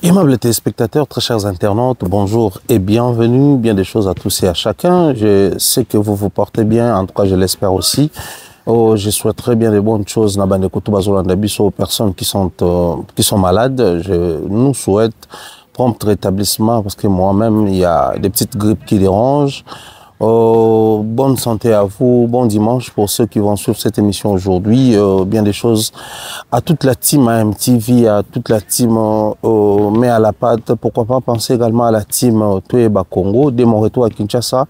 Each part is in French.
Aimables téléspectateurs, très chers internautes, bonjour et bienvenue. Bien des choses à tous et à chacun. Je sais que vous vous portez bien, en tout cas je l'espère aussi. Je souhaiterais bien de bonnes choses aux personnes qui sont malades. Je nous souhaite prompt rétablissement parce que moi-même, il y a des petites grippes qui dérangent. Bonne santé à vous, bon dimanche pour ceux qui vont suivre cette émission aujourd'hui. Bien des choses à toute la team AMTV, à toute la team Mais à la pâte. Pourquoi pas penser également à la team Toueba Congo. Dès mon retour à Kinshasa,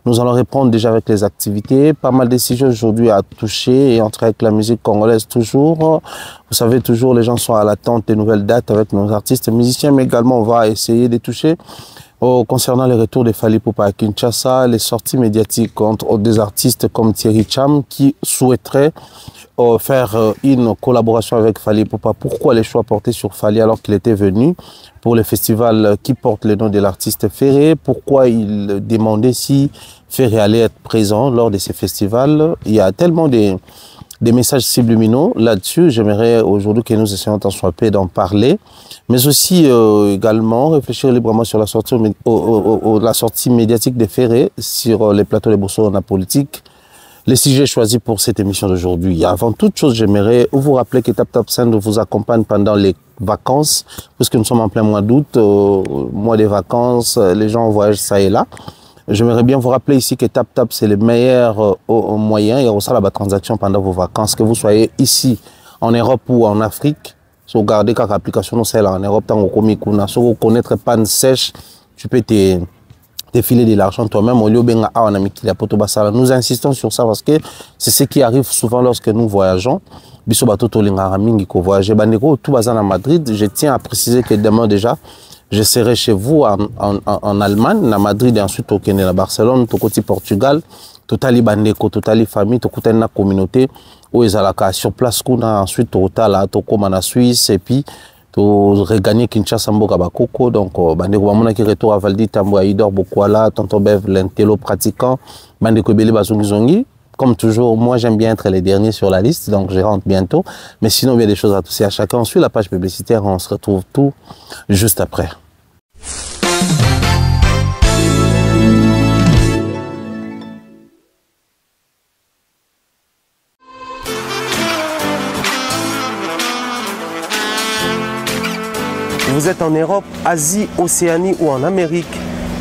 nous allons répondre déjà avec les activités. Pas mal de sujets aujourd'hui à toucher et entrer avec la musique congolaise toujours. Vous savez, toujours les gens sont à l'attente des nouvelles dates avec nos artistes et musiciens, mais également on va essayer de toucher concernant les retours de Fally Ipupa à Kinshasa, les sorties médiatiques contre des artistes comme Thierry Cham qui souhaiteraient faire une collaboration avec Fally Ipupa. Pourquoi les choix portés sur Fally alors qu'il était venu pour le festival qui porte le nom de l'artiste Ferré? Pourquoi il demandait si Ferré allait être présent lors de ces festivals? Il y a tellement des messages subliminaux là-dessus. J'aimerais aujourd'hui que nous essayions tant soit peu d'en parler, mais aussi également réfléchir librement sur la sortie médiatique des Ferré sur les plateaux de Boursorama politique. Les sujets choisis pour cette émission d'aujourd'hui. Avant toute chose, j'aimerais vous rappeler que Tap Tap Send vous accompagne pendant les vacances, puisque nous sommes en plein mois d'août, mois des vacances, les gens voyagent ça et là. J'aimerais bien vous rappeler ici que Tap Tap, c'est le meilleur moyen. Il y a aussi la transaction pendant vos vacances, que vous soyez ici en Europe ou en Afrique. Si vous regardez quelques applications, nous sommes en Europe, tant qu'on si vous connaissez panne sèche, tu peux te filer de l'argent toi-même. Nous insistons sur ça parce que c'est ce qui arrive souvent lorsque nous voyageons. Biso batoto lingara mingi ko voyager. Bandeko tout bazan à Madrid. Je tiens à préciser que demain déjà, je serai chez vous en Allemagne, à Madrid et ensuite au Kenya, à Barcelone, au côté Portugal, totali bandeko, totali famille, tout côté na communauté où ils allaient sur place kuna ensuite au Tala, au Komana Suisse et puis to regagner Kinshasa Mboka Bakoko. Donc bandeko bamona qui retour à Valdi Tambo Idor Bokwala, tonton Bev l'intello pratiquant, bandeko Bele Bazongi. Comme toujours, moi j'aime bien être les derniers sur la liste, donc je rentre bientôt. Mais sinon, il y a des choses à tous et à chacun. On suit la page publicitaire, on se retrouve tout juste après. Vous êtes en Europe, Asie, Océanie ou en Amérique.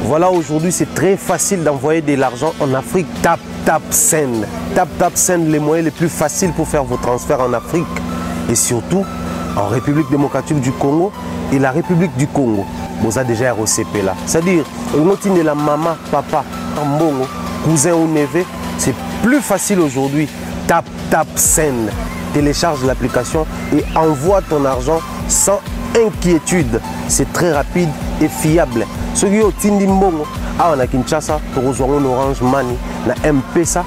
Voilà, aujourd'hui c'est très facile d'envoyer de l'argent en Afrique. Tap Tap Send. Tap Tap Send, les moyens les plus faciles pour faire vos transferts en Afrique. Et surtout en République démocratique du Congo et la République du Congo. Vous avez déjà ROCP là. C'est-à-dire, de la maman, papa, mbongo, cousin ou neveu, c'est plus facile aujourd'hui. Tap Tap Send. Télécharge l'application et envoie ton argent sans inquiétude. C'est très rapide et fiable. Ceux qui ont Tindi Mbongo, on a Kinshasa, on a Orange Money, on a M-Pesa,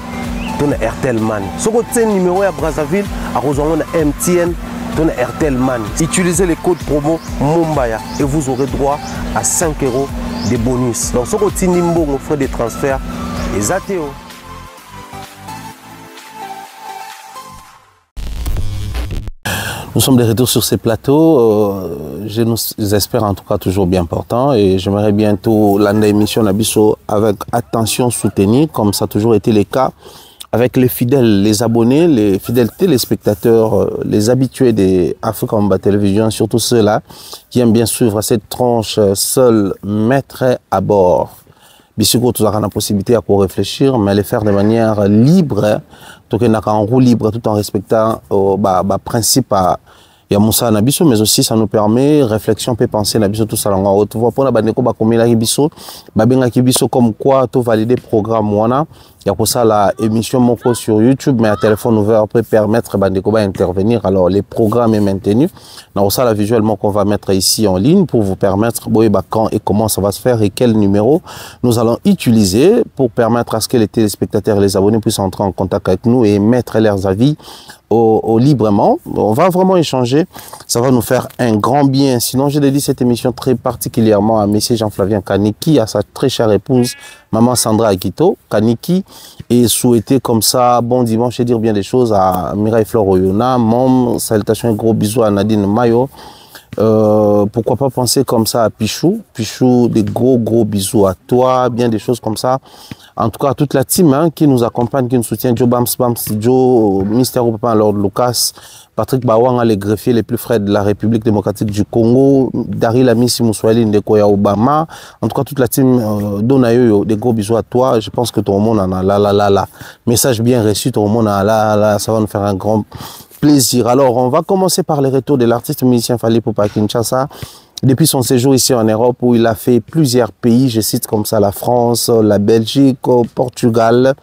on a Airtel Money. Ceux qui ont numéro à Brazzaville, on a MTN, on a Airtel Money. Utilisez les codes promo Mumbaya et vous aurez droit à 5 € de bonus. Donc ceux qui ont Tindi Mbongo, frais de transfert, les ATO. Nous sommes de retour sur ces plateaux. Je nous espère en tout cas toujours bien portant et j'aimerais bientôt l'année émission Nabiso avec attention soutenue, comme ça a toujours été le cas avec les fidèles, les abonnés, les fidèles téléspectateurs, les habitués des Africa Mba Télévision, surtout ceux-là qui aiment bien suivre cette tranche seul maître à bord. Bissuko, tu as la possibilité à réfléchir, mais les faire de manière libre, tout en roue libre, tout en respectant le principe à Moussa Nabiso, mais aussi ça nous permet réflexion, peut penser Nabiso tout ça en haute voix pour la bandeko ba combien la biso, benga kibiso comme quoi tout valider programme wana. Il y a pour ça la émission Moko sur YouTube, mais à téléphone ouvert peut permettre bandeko ba intervenir. Alors les programmes est maintenu. Dans ça la visuellement qu'on va mettre ici en ligne pour vous permettre quand et comment ça va se faire et quel numéro nous allons utiliser pour permettre à ce que les téléspectateurs et les abonnés puissent entrer en contact avec nous et mettre leurs avis librement. On va vraiment échanger. Ça va nous faire un grand bien. Sinon, je dédie cette émission très particulièrement à M. Jean-Flavien Kaniki, à sa très chère épouse, Maman Sandra Akito Kaniki, et souhaiter comme ça, bon dimanche et dire bien des choses à Mireille Flore Oyona, Mom, salutations et gros bisous à Nadine Mayo, Pourquoi pas penser comme ça à Pichou. Pichou, des gros bisous à toi, bien des choses comme ça. En tout cas, à toute la team hein, qui nous accompagne, qui nous soutient, Joe Bams, Joe, Mister Papa Lord Lucas, Patrick Bawanga, les greffiers les plus frais de la République démocratique du Congo, Daryl Amissi Moussoali, Ndekoya Obama. En tout cas, toute la team Donayo, des gros bisous à toi. Je pense que tout le monde en a là. Message bien reçu, tout le monde en a là. Ça va nous faire un grand plaisir. Alors, on va commencer par les retours de l'artiste musicien Fally Ipupa Kinshasa. Depuis son séjour ici en Europe où il a fait plusieurs pays, je cite comme ça la France, la Belgique, Portugal,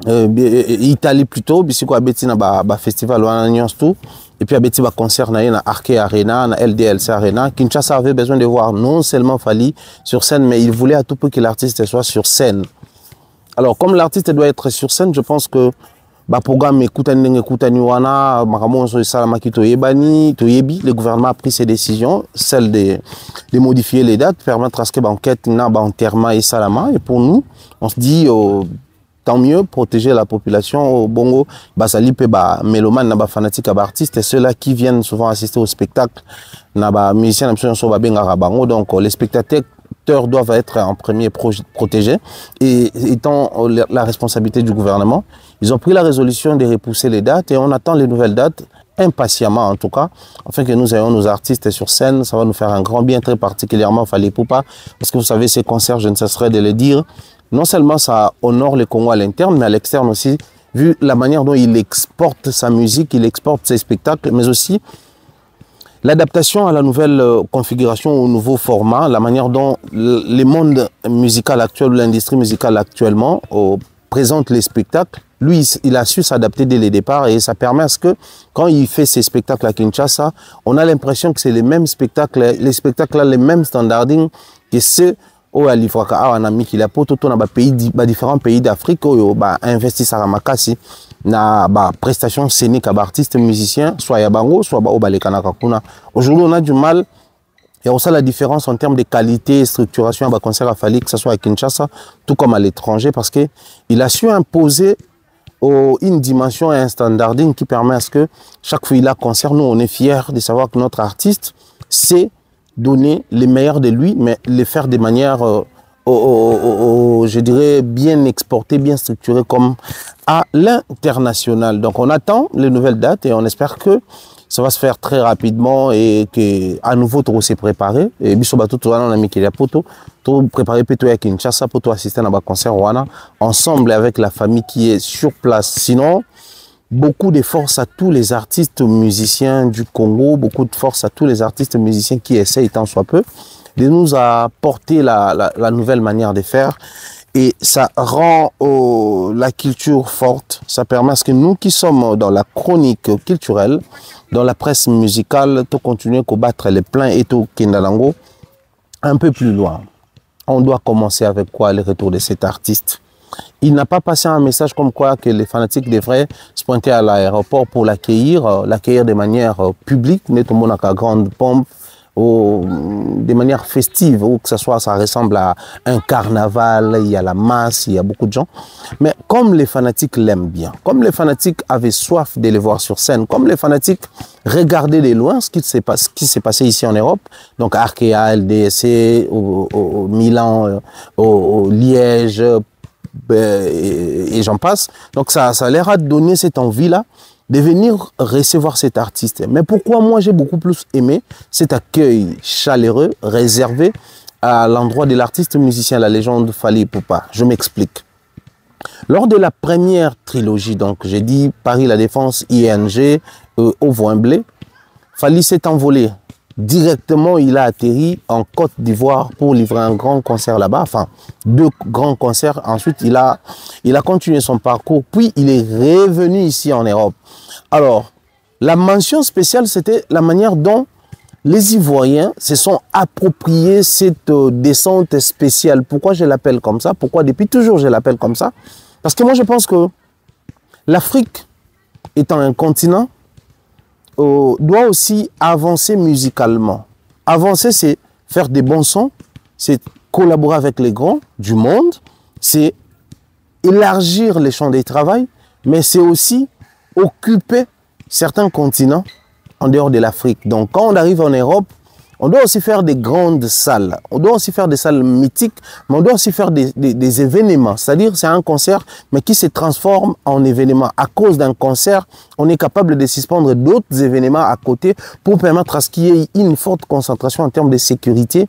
Italie plutôt, bisiko abeti na ba festival wana nyonso tout et puis abeti ba concert na Arke Arena, na LDLC Arena. Kinshasa avait besoin de voir non seulement Fally sur scène mais il voulait à tout prix que l'artiste soit sur scène. Alors comme l'artiste doit être sur scène, je pense que programme le gouvernement a pris ses décisions, celle de modifier les dates, permettre à ce que l'enquête n'a pas enterrement et salama. Et pour nous, on se dit tant mieux protéger la population au Bongo, basali pe ba mélomane na ba fanatique ba artistes et ceux-là qui viennent souvent assister au spectacle na ba musiciens na so ba benga bango. Donc les spectateurs doivent être en premier protégés et étant la responsabilité du gouvernement, ils ont pris la résolution de repousser les dates et on attend les nouvelles dates impatiemment en tout cas, afin que nous ayons nos artistes sur scène. Ça va nous faire un grand bien, très particulièrement Fally Ipupa, parce que vous savez, ces concerts, je ne cesserai de le dire, non seulement ça honore le Congo à l'interne, mais à l'externe aussi, vu la manière dont il exporte sa musique, il exporte ses spectacles, mais aussi l'adaptation à la nouvelle configuration, au nouveau format, la manière dont le monde musical actuel, l'industrie musicale actuellement présente les spectacles. Lui, il a su s'adapter dès le départ et ça permet à ce que, quand il fait ses spectacles à Kinshasa, on a l'impression que c'est les mêmes spectacles, les spectacles-là, les mêmes standarding que ceux où à l'Ivoire, on a mis qu'il a pour tout différents pays d'Afrique, où investissent à Makassi. Na prestation scénique à artistes musiciens, soit Yabango, soit au Balekanakakuna. Aujourd'hui, on a du mal. Il y a aussi la différence en termes de qualité et structuration à concert à Fally, que ce soit à Kinshasa, tout comme à l'étranger, parce qu'il a su imposer une dimension et un standarding qui permet à ce que chaque fois qu'il a concert, nous, on est fiers de savoir que notre artiste sait donner les meilleurs de lui, mais les faire de manière je dirais, bien exporté, bien structuré comme à l'international. Donc on attend les nouvelles dates et on espère que ça va se faire très rapidement et qu'à nouveau tout s'est préparé. Et bisobato tout on a mis qu'il y a poto, tout préparé plutôt à Kinshasa pour tout assister à un concert wana ensemble avec la famille qui est sur place. Sinon, beaucoup de force à tous les artistes musiciens du Congo, beaucoup de force à tous les artistes musiciens qui essayent tant soit peu de nous apporter la nouvelle manière de faire et ça rend la culture forte. Ça permet à ce que nous qui sommes dans la chronique culturelle, dans la presse musicale, de continuer à combattre les pleins et tout Kindalango un peu plus loin. On doit commencer avec quoi? Le retour de cet artiste. Il n'a pas passé un message comme quoi que les fanatiques devraient se pointer à l'aéroport pour l'accueillir de manière publique, mais tout le monde a une grande pompe, de manière festive, ou que ce soit, ça ressemble à un carnaval, il y a la masse, il y a beaucoup de gens. Mais comme les fanatiques l'aiment bien, comme les fanatiques avaient soif de les voir sur scène, comme les fanatiques regardaient de loin ce qui s'est passé ici en Europe, donc à Arkea, LDC, au Milan, au Liège, et j'en passe. Donc ça leur a donné cette envie-là de venir recevoir cet artiste. Mais pourquoi moi j'ai beaucoup plus aimé cet accueil chaleureux, réservé à l'endroit de l'artiste musicien, la légende Fally Ipupa? Je m'explique. Lors de la première trilogie, donc j'ai dit Paris La Défense, ING, au Wembley, Fally s'est envolé. Directement, il a atterri en Côte d'Ivoire pour livrer un grand concert là-bas, enfin 2 grands concerts. Ensuite, il a continué son parcours, puis il est revenu ici en Europe. Alors, la mention spéciale, c'était la manière dont les Ivoiriens se sont appropriés cette descente spéciale. Pourquoi je l'appelle comme ça? Pourquoi depuis toujours je l'appelle comme ça? Parce que moi, je pense que l'Afrique, étant un continent, doit aussi avancer musicalement. Avancer, c'est faire des bons sons, c'est collaborer avec les grands du monde, c'est élargir les champs de travail, mais c'est aussi occuper certains continents en dehors de l'Afrique. Donc quand on arrive en Europe, on doit aussi faire des grandes salles, on doit aussi faire des salles mythiques, mais on doit aussi faire des événements. C'est-à-dire c'est un concert, mais qui se transforme en événement. À cause d'un concert, on est capable de suspendre d'autres événements à côté pour permettre à ce qu'il y ait une forte concentration en termes de sécurité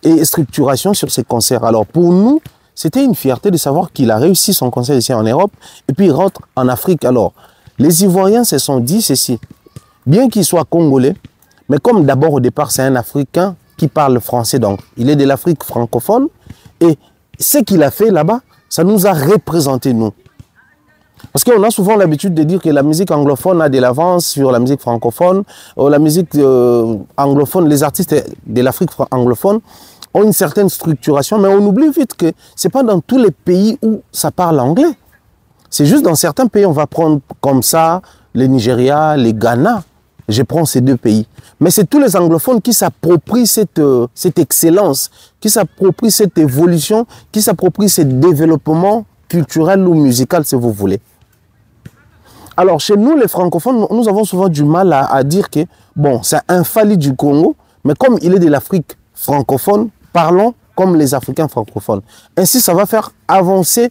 et structuration sur ces concerts. Alors pour nous, c'était une fierté de savoir qu'il a réussi son concert ici en Europe et puis il rentre en Afrique. Alors, les Ivoiriens se sont dit ceci, bien qu'il soit congolais, mais comme d'abord au départ c'est un Africain qui parle français, donc il est de l'Afrique francophone, et ce qu'il a fait là-bas, ça nous a représenté nous. Parce qu'on a souvent l'habitude de dire que la musique anglophone a de l'avance sur la musique francophone, la musique anglophone, les artistes de l'Afrique anglophone ont une certaine structuration, mais on oublie vite que ce n'est pas dans tous les pays où ça parle anglais. C'est juste dans certains pays, on va prendre comme ça le Nigeria, le Ghana. Je prends ces deux pays. Mais c'est tous les anglophones qui s'approprient cette excellence, qui s'approprient cette évolution, qui s'approprient ce développement culturel ou musical, si vous voulez. Alors, chez nous, les francophones, nous avons souvent du mal à dire que, bon, c'est un Fally du Congo, mais comme il est de l'Afrique francophone, parlons comme les Africains francophones. Ainsi, ça va faire avancer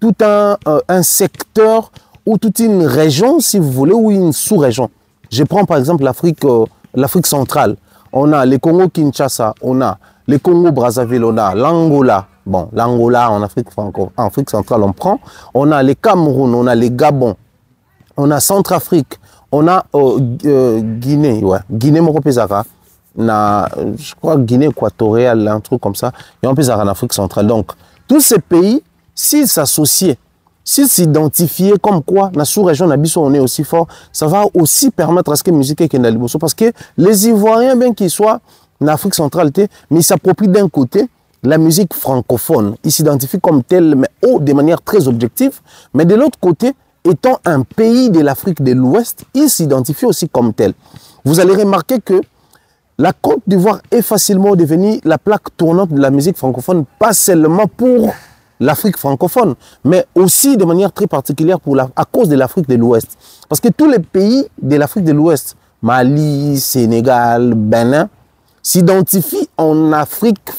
tout un secteur ou toute une région, si vous voulez, ou une sous-région. Je prends par exemple l'Afrique centrale. On a les Congo-Kinshasa, on a les Congo-Brazzaville, on a l'Angola. Bon, l'Angola en Afrique centrale, on prend. On a les Cameroun, on a les Gabon, on a Centrafrique, on a Guinée, ouais, Guinée-Moropézara. Je crois Guinée équatoriale, un truc comme ça. Et on peut en Afrique centrale. Donc, tous ces pays, s'ils s'associaient, s'ils s'identifiaient comme quoi, la sous-région d'Abisso, on est aussi fort, ça va aussi permettre à ce que la musique est Kendaliboso. Parce que les Ivoiriens, bien qu'ils soient en Afrique centrale, mais ils s'approprient d'un côté la musique francophone. Ils s'identifient comme tel, mais de manière très objective. Mais de l'autre côté, étant un pays de l'Afrique de l'Ouest, ils s'identifient aussi comme tel. Vous allez remarquer que la Côte d'Ivoire est facilement devenue la plaque tournante de la musique francophone, pas seulement pour l'Afrique francophone, mais aussi de manière très particulière à cause de l'Afrique de l'Ouest. Parce que tous les pays de l'Afrique de l'Ouest, Mali, Sénégal, Bénin, s'identifient en Afrique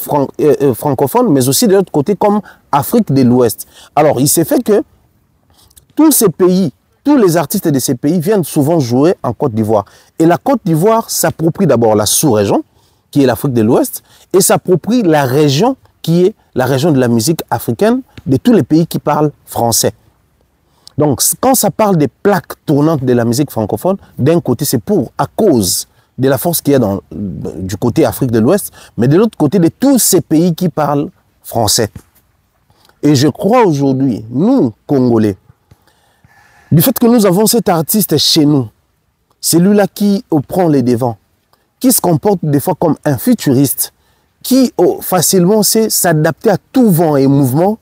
francophone, mais aussi de l'autre côté comme Afrique de l'Ouest. Alors, il s'est fait que tous ces pays, tous les artistes de ces pays viennent souvent jouer en Côte d'Ivoire. Et la Côte d'Ivoire s'approprie d'abord la sous-région, qui est l'Afrique de l'Ouest, et s'approprie la région qui est la région de la musique africaine, de tous les pays qui parlent français. Donc, quand ça parle des plaques tournantes de la musique francophone, d'un côté, c'est à cause de la force qu'il y a du côté Afrique de l'Ouest, mais de l'autre côté, de tous ces pays qui parlent français. Et je crois aujourd'hui, nous, Congolais, du fait que nous avons cet artiste chez nous, celui-là qui prend les devants, qui se comporte des fois comme un futuriste, qui facilement sait s'adapter à tout vent et mouvement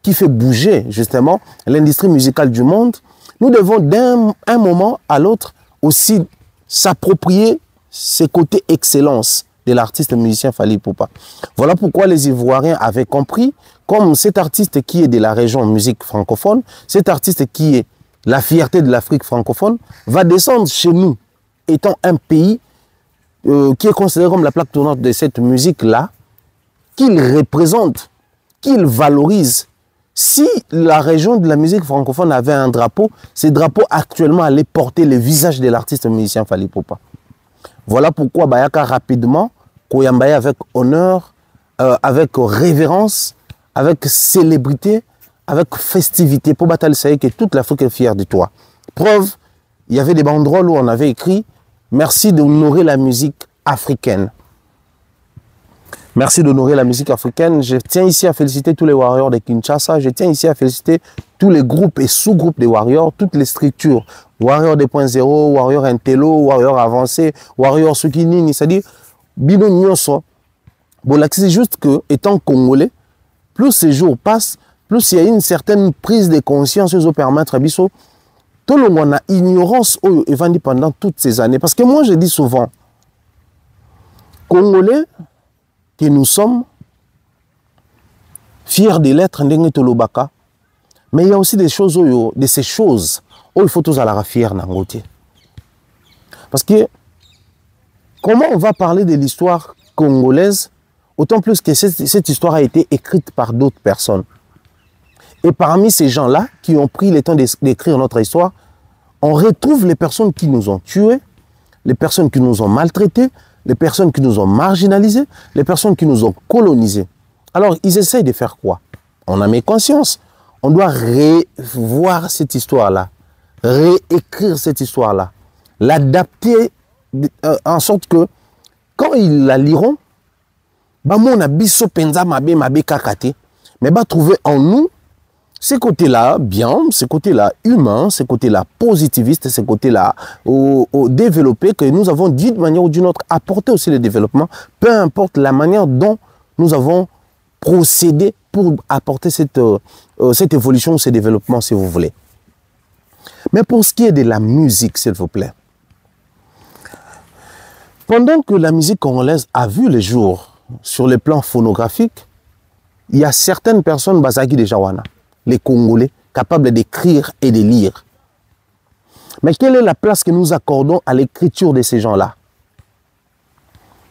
qui fait bouger justement l'industrie musicale du monde, nous devons d'un moment à l'autre aussi s'approprier ces côtés excellence de l'artiste musicien Fally Ipupa. Voilà pourquoi les Ivoiriens avaient compris, comme cet artiste qui est de la région musique francophone, cet artiste qui est la fierté de l'Afrique francophone, va descendre chez nous, étant un pays qui est considéré comme la plaque tournante de cette musique-là, qu'il représente, qu'il valorise. Si la région de la musique francophone avait un drapeau, ce drapeau actuellement allait porter le visage de l'artiste musicien Fally Ipupa. Voilà pourquoi Bayaka rapidement, Koyambaye avec honneur, avec révérence, avec célébrité, avec festivité, pour battre le que toute l'Afrique est fière de toi. Preuve, il y avait des banderoles où on avait écrit « Merci d'honorer la musique africaine ». Merci d'honorer la musique africaine. Je tiens ici à féliciter tous les warriors de Kinshasa. Je tiens ici à féliciter tous les groupes et sous-groupes des warriors, toutes les structures. Warrior 2.0, warrior intello, warrior avancé, warrior sukinini. C'est-à-dire, bino nyonso. Bon, c'est juste que, étant congolais, plus ces jours passent, plus il y a une certaine prise de conscience qui permettre à biso. Tout le monde a ignorance pendant toutes ces années. Parce que moi, je dis souvent, Congolais, que nous sommes fiers de l'être, mais il y a aussi des choses, de ces choses où il faut tous aller fier. Parce que comment on va parler de l'histoire congolaise, autant plus que cette histoire a été écrite par d'autres personnes. Et parmi ces gens-là qui ont pris le temps d'écrire notre histoire, on retrouve les personnes qui nous ont tués, les personnes qui nous ont maltraités, les personnes qui nous ont marginalisés, les personnes qui nous ont colonisés. Alors, ils essayent de faire quoi? On a mis conscience. On doit revoir cette histoire-là, réécrire cette histoire-là, l'adapter en sorte que, quand ils la liront, on a biso penza mabe kakate, mais va trouver en nous ces côtés-là bien, ces côtés-là humains, ces côtés-là positivistes, ces côtés-là développés, que nous avons dit de manière ou d'une autre apporter aussi le développement, peu importe la manière dont nous avons procédé pour apporter cette évolution, ce développement, si vous voulez. Mais pour ce qui est de la musique, s'il vous plaît, pendant que la musique congolaise a vu le jour sur le plan phonographique, il y a certaines personnes, Bazaki de Jawana, les Congolais, capables d'écrire et de lire. Mais quelle est la place que nous accordons à l'écriture de ces gens-là?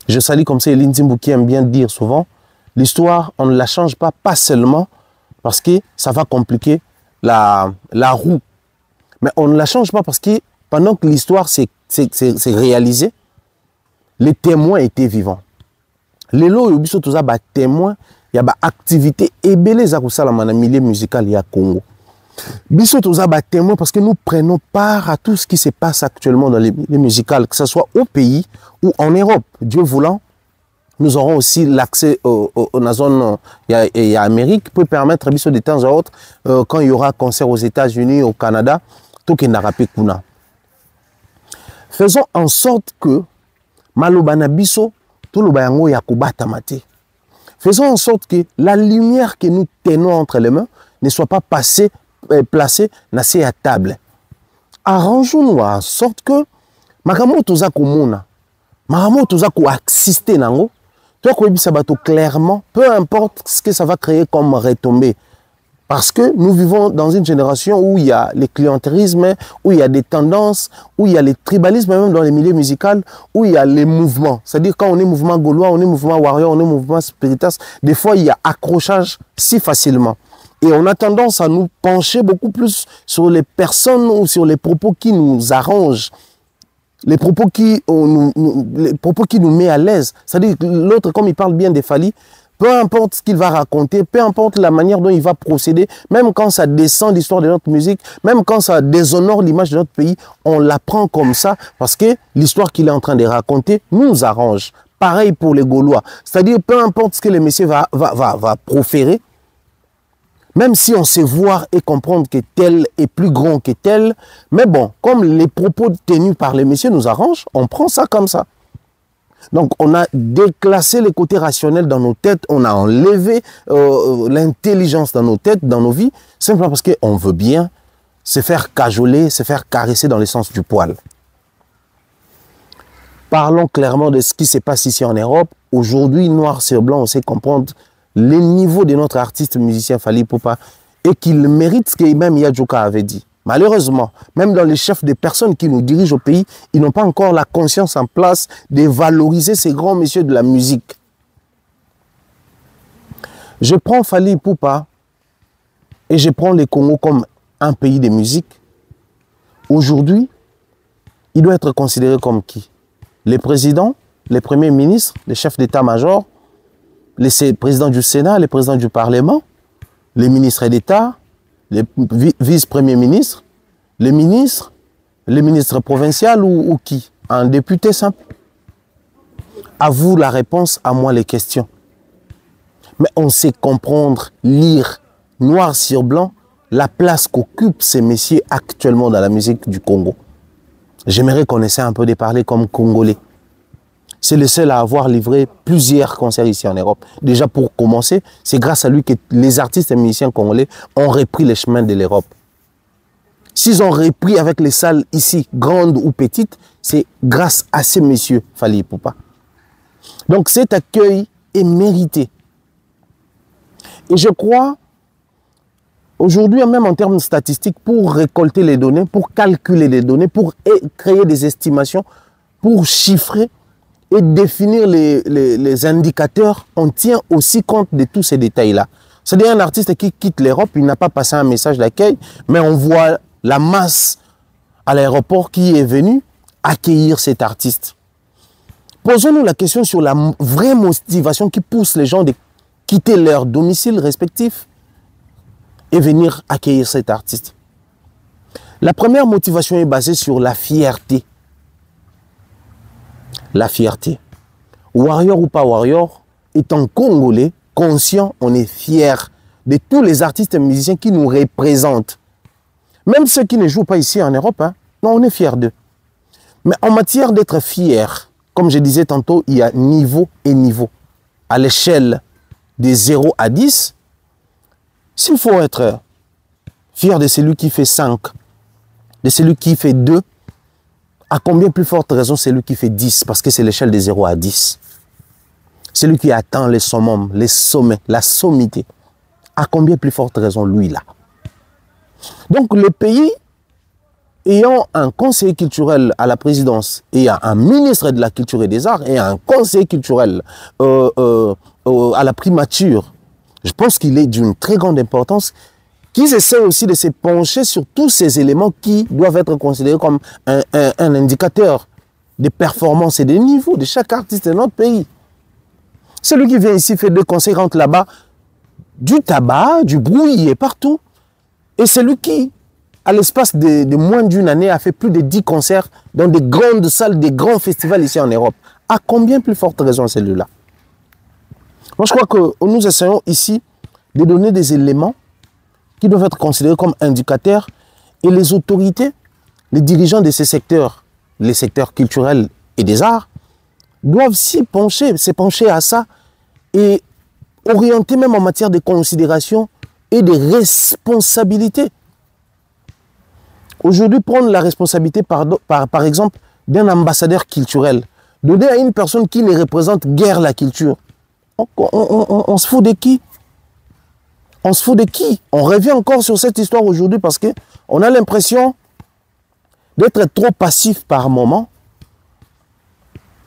Je salue comme ça Eline Zimbou qui aime bien dire souvent, l'histoire, on ne la change pas, pas seulement parce que ça va compliquer la roue. Mais on ne la change pas parce que pendant que l'histoire s'est réalisée, les témoins étaient vivants. Les lots, il y a des témoins, il y a des activités et belles à le milieu musical il y a Congo. Biso tous des témoins parce que nous prenons part à tout ce qui se passe actuellement dans les musicales, que ce soit au pays ou en Europe. Dieu voulant, nous aurons aussi l'accès aux zones et à Amérique, peut permettre biso de temps à autre, quand il y aura concert aux États-Unis, au Canada, tout qui n'a pas kuna. Faisons en sorte que malobana biso tout le bayango yakubata mate. Faisons en sorte que la lumière que nous tenons entre les mains ne soit pas placée à table. Arrangeons-nous en sorte que makambo toza komona, makambo toza ko assister nango, toi ko yebisa bato clairement, peu importe ce que ça va créer comme retombée. Parce que nous vivons dans une génération où il y a le clientélisme, où il y a des tendances, où il y a le tribalisme, même dans les milieux musicaux, où il y a les mouvements. C'est-à-dire quand on est mouvement gaulois, on est mouvement warrior, on est mouvement spiritas, des fois il y a accrochage si facilement. Et on a tendance à nous pencher beaucoup plus sur les personnes ou sur les propos qui nous arrangent, les propos qui nous met à l'aise. C'est-à-dire que l'autre, comme il parle bien des Fally, peu importe ce qu'il va raconter, peu importe la manière dont il va procéder, même quand ça descend l'histoire de notre musique, même quand ça déshonore l'image de notre pays, on la prend comme ça parce que l'histoire qu'il est en train de raconter nous arrange. Pareil pour les Gaulois. C'est-à-dire, peu importe ce que le monsieur va proférer, même si on sait voir et comprendre que tel est plus grand que tel, mais bon, comme les propos tenus par les messieurs nous arrangent, on prend ça comme ça. Donc, on a déclassé les côtés rationnels dans nos têtes, on a enlevé l'intelligence dans nos têtes, dans nos vies, simplement parce qu'on veut bien se faire cajoler, se faire caresser dans le sens du poil. Parlons clairement de ce qui se passe ici en Europe. Aujourd'hui, noir sur blanc, on sait comprendre le niveau de notre artiste musicien Fally Ipupa et qu'il mérite ce que même Yadjoka avait dit. Malheureusement, même dans les chefs des personnes qui nous dirigent au pays, ils n'ont pas encore la conscience en place de valoriser ces grands messieurs de la musique. Je prends Fally Ipupa et je prends le Congo comme un pays de musique. Aujourd'hui, il doit être considéré comme qui? Les présidents, les premiers ministres, les chefs d'état-major, les présidents du Sénat, les présidents du Parlement, les ministres d'État, les vice-premiers ministres, les ministres provinciaux ou qui? Un député simple? À vous la réponse, à moi les questions. Mais on sait comprendre, lire, noir sur blanc, la place qu'occupent ces messieurs actuellement dans la musique du Congo. J'aimerais qu'on essaie un peu de parler comme Congolais. C'est le seul à avoir livré plusieurs concerts ici en Europe. Déjà pour commencer, c'est grâce à lui que les artistes et musiciens congolais ont repris les chemins de l'Europe. S'ils ont repris avec les salles ici, grandes ou petites, c'est grâce à ces messieurs Fally Ipupa. Donc cet accueil est mérité. Et je crois, aujourd'hui, même en termes statistiques, pour récolter les données, pour calculer les données, pour créer des estimations, pour chiffrer, et définir les indicateurs, on tient aussi compte de tous ces détails-là. C'est-à-dire un artiste qui quitte l'Europe, il n'a pas passé un message d'accueil, mais on voit la masse à l'aéroport qui est venue accueillir cet artiste. Posons-nous la question sur la vraie motivation qui pousse les gens de quitter leur domicile respectif et venir accueillir cet artiste. La première motivation est basée sur la fierté. La fierté. Warrior ou pas warrior, étant congolais, conscient, on est fier de tous les artistes et musiciens qui nous représentent. Même ceux qui ne jouent pas ici en Europe, hein, non, on est fiers d'eux. Mais en matière d'être fier, comme je disais tantôt, il y a niveau et niveau. À l'échelle de 0 à 10, s'il faut être fier de celui qui fait 5, de celui qui fait 2, à combien plus forte raison celui qui fait 10, parce que c'est l'échelle de 0 à 10. Celui qui atteint les summums, les sommets, la sommité. À combien plus forte raison lui-là. Donc le pays ayant un conseiller culturel à la présidence et un ministre de la culture et des arts et un conseiller culturel à la primature, je pense qu'il est d'une très grande importance qu'ils essaient aussi de se pencher sur tous ces éléments qui doivent être considérés comme un indicateur de performance et de niveau de chaque artiste de notre pays. Celui qui vient ici fait 2 concerts, rentre là-bas, du tabac, du bruit et partout. Et celui qui, à l'espace de moins d'une année, a fait plus de 10 concerts dans des grandes salles, des grands festivals ici en Europe. À combien plus forte raison celui-là? Moi, je crois que nous essayons ici de donner des éléments qui doivent être considérés comme indicateurs et les autorités, les dirigeants de ces secteurs, les secteurs culturels et des arts, doivent se pencher à ça et orienter même en matière de considération et de responsabilité. Aujourd'hui, prendre la responsabilité, par exemple, d'un ambassadeur culturel, donner à une personne qui ne représente guère la culture, on se fout de qui? On se fout de qui? On revient encore sur cette histoire aujourd'hui parce qu'on a l'impression d'être trop passif par moment,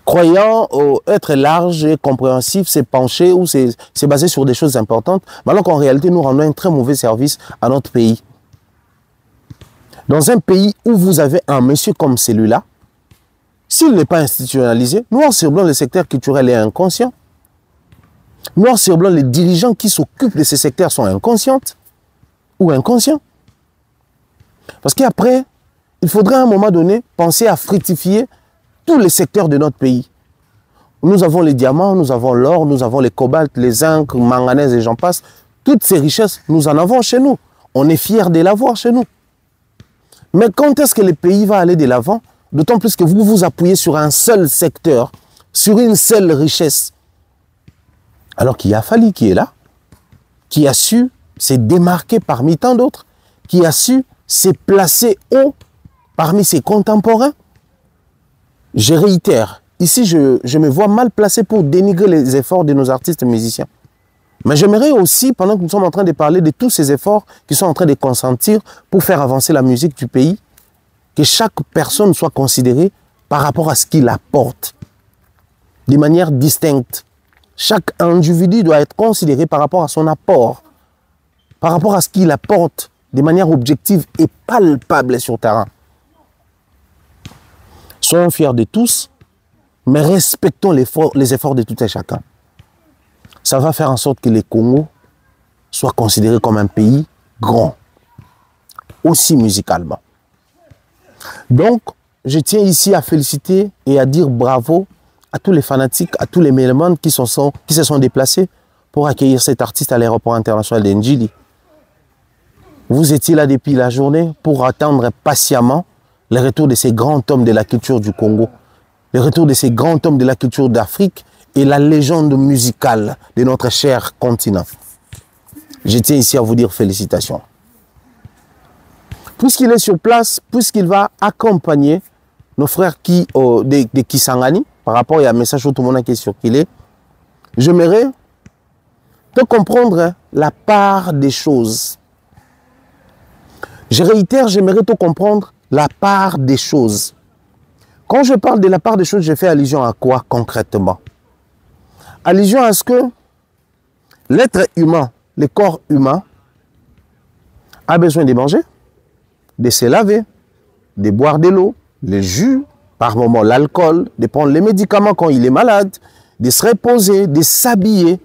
croyant être large et compréhensif, c'est pencher ou c'est basé sur des choses importantes, alors qu'en réalité, nous rendons un très mauvais service à notre pays. Dans un pays où vous avez un monsieur comme celui-là, s'il n'est pas institutionnalisé, noir sur blanc, le secteur culturel est inconscient. Noir sur blanc, les dirigeants qui s'occupent de ces secteurs sont inconscientes ou inconscients. Parce qu'après, il faudrait à un moment donné penser à fructifier tous les secteurs de notre pays. Nous avons les diamants, nous avons l'or, nous avons les cobaltes, les zinc, manganèse et j'en passe. Toutes ces richesses, nous en avons chez nous. On est fiers de l'avoir chez nous. Mais quand est-ce que le pays va aller de l'avant? D'autant plus que vous vous appuyez sur un seul secteur, sur une seule richesse. Alors qu'il y a Fally qui est là, qui a su se démarquer parmi tant d'autres, qui a su se placer haut parmi ses contemporains. Je réitère, ici je me vois mal placé pour dénigrer les efforts de nos artistes et musiciens. Mais j'aimerais aussi, pendant que nous sommes en train de parler de tous ces efforts qui sont en train de consentir pour faire avancer la musique du pays, que chaque personne soit considérée par rapport à ce qu'il apporte, de manière distincte. Chaque individu doit être considéré par rapport à son apport, par rapport à ce qu'il apporte de manière objective et palpable sur terrain. Soyons fiers de tous, mais respectons les efforts de tout et chacun. Ça va faire en sorte que le Congo soit considéré comme un pays grand, aussi musicalement. Donc, je tiens ici à féliciter et à dire bravo à tous les fanatiques, à tous les mélomanes qui se sont déplacés pour accueillir cet artiste à l'aéroport international de Njili. Vous étiez là depuis la journée pour attendre patiemment le retour de ces grands hommes de la culture du Congo, le retour de ces grands hommes de la culture d'Afrique et la légende musicale de notre cher continent. Je tiens ici à vous dire félicitations. Puisqu'il est sur place, puisqu'il va accompagner nos frères de Kisangani, par rapport à un message où tout le monde qui est circulé, j'aimerais te comprendre la part des choses. Je réitère, j'aimerais te comprendre la part des choses. Quand je parle de la part des choses, je fais allusion à quoi concrètement? Allusion à ce que l'être humain, le corps humain, a besoin de manger, de se laver, de boire de l'eau, le jus, par moment l'alcool, de prendre les médicaments quand il est malade, de se reposer, de s'habiller,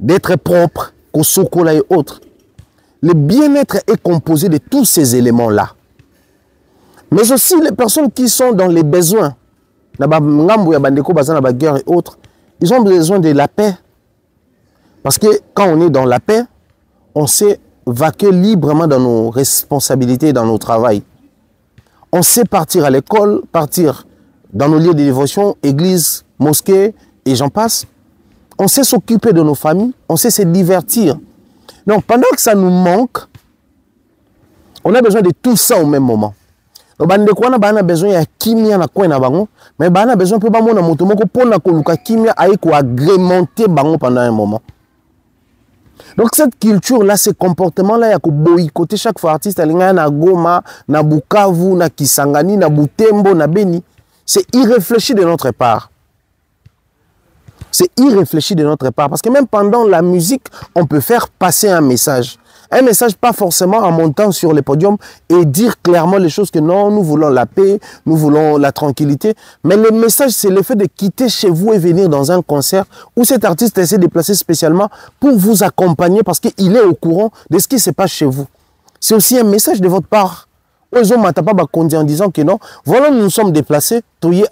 d'être propre, qu'au chocolat et autres. Le bien-être est composé de tous ces éléments-là. Mais aussi les personnes qui sont dans les besoins, guerre et autres, ils ont besoin de la paix. Parce que quand on est dans la paix, on sait vaquer librement dans nos responsabilités, dans nos travails. On sait partir à l'école, partir dans nos lieux de dévotion, église, mosquée, et j'en passe. On sait s'occuper de nos familles, on sait se divertir. Donc pendant que ça nous manque, on a besoin de tout ça au même moment. Donc, on a besoin de kimia na coin na bango, mais on a besoin de mona moto moko pona koluka kimia aiko agrémenter bango pendant un moment. Donc cette culture là, ce comportement là, il y a boycotter chaque fois artiste alinga na Goma, na Bukavu, na Kisangani, na Butembo, na Beni. C'est irréfléchi de notre part. C'est irréfléchi de notre part parce que même pendant la musique, on peut faire passer un message. Un message pas forcément en montant sur les podiums et dire clairement les choses que non, nous voulons la paix, nous voulons la tranquillité. Mais le message, c'est le fait de quitter chez vous et venir dans un concert où cet artiste essaie de déplacer spécialement pour vous accompagner parce qu'il est au courant de ce qui se passe chez vous. C'est aussi un message de votre part. Ils ont en disant que non, voilà, nous sommes déplacés,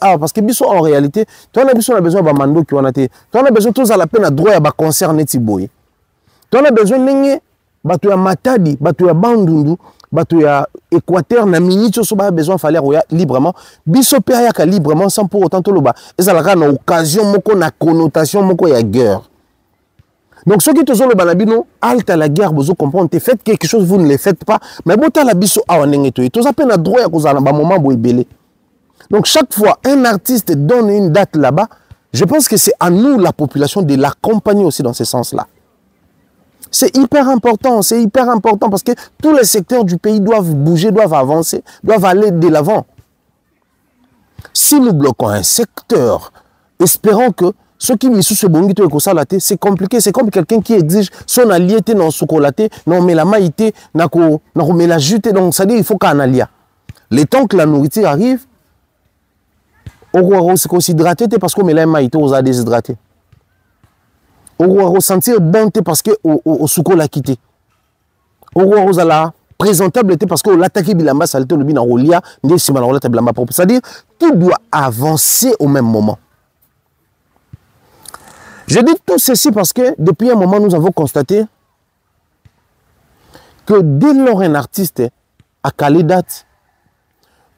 parce que biso en réalité, tu as besoin de mando qui on a été, tu as besoin de la peine à droit à concert netiboy. Tu as besoin de bato ya Matadi, bato ya Bandundu, bato ya Équateur, na minute so ba besoin fallait roya librement. Biso pe ya ka librement sans pour autant toloba. Et ça la na occasion moko na connotation moko ya guerre. Donc ceux qui te sont le balabino, alta la guerre, vous comprendre, faites quelque chose, vous ne le faites pas. Mais bota la biso awa ndenge to. Tous appellent à droit ya kozala ba moment boy belé. Donc chaque fois un artiste donne une date là-bas, je pense que c'est à nous la population de l'accompagner aussi dans ce sens-là. C'est hyper important parce que tous les secteurs du pays doivent bouger, doivent avancer, doivent aller de l'avant. Si nous bloquons un secteur, espérons que ceux qui misent ce bonito et que c'est compliqué. C'est comme quelqu'un qui exige son alliété dans son chocolaté, non mais la maïté, non mais la jute, donc ça dit il faut qu'un allié. Le temps que la nourriture arrive, on se considérer parce qu'on met la maïté, on a déshydraté. On va ressentir bonté parce que au souko l'a quitté. On va la présentabilité parce que l'attaque bilamba saleté le bin en rolia n'est si mal en bilamba propre. C'est-à-dire tout doit avancer au même moment. Je dis tout ceci parce que depuis un moment nous avons constaté que dès lors un artiste a calé date,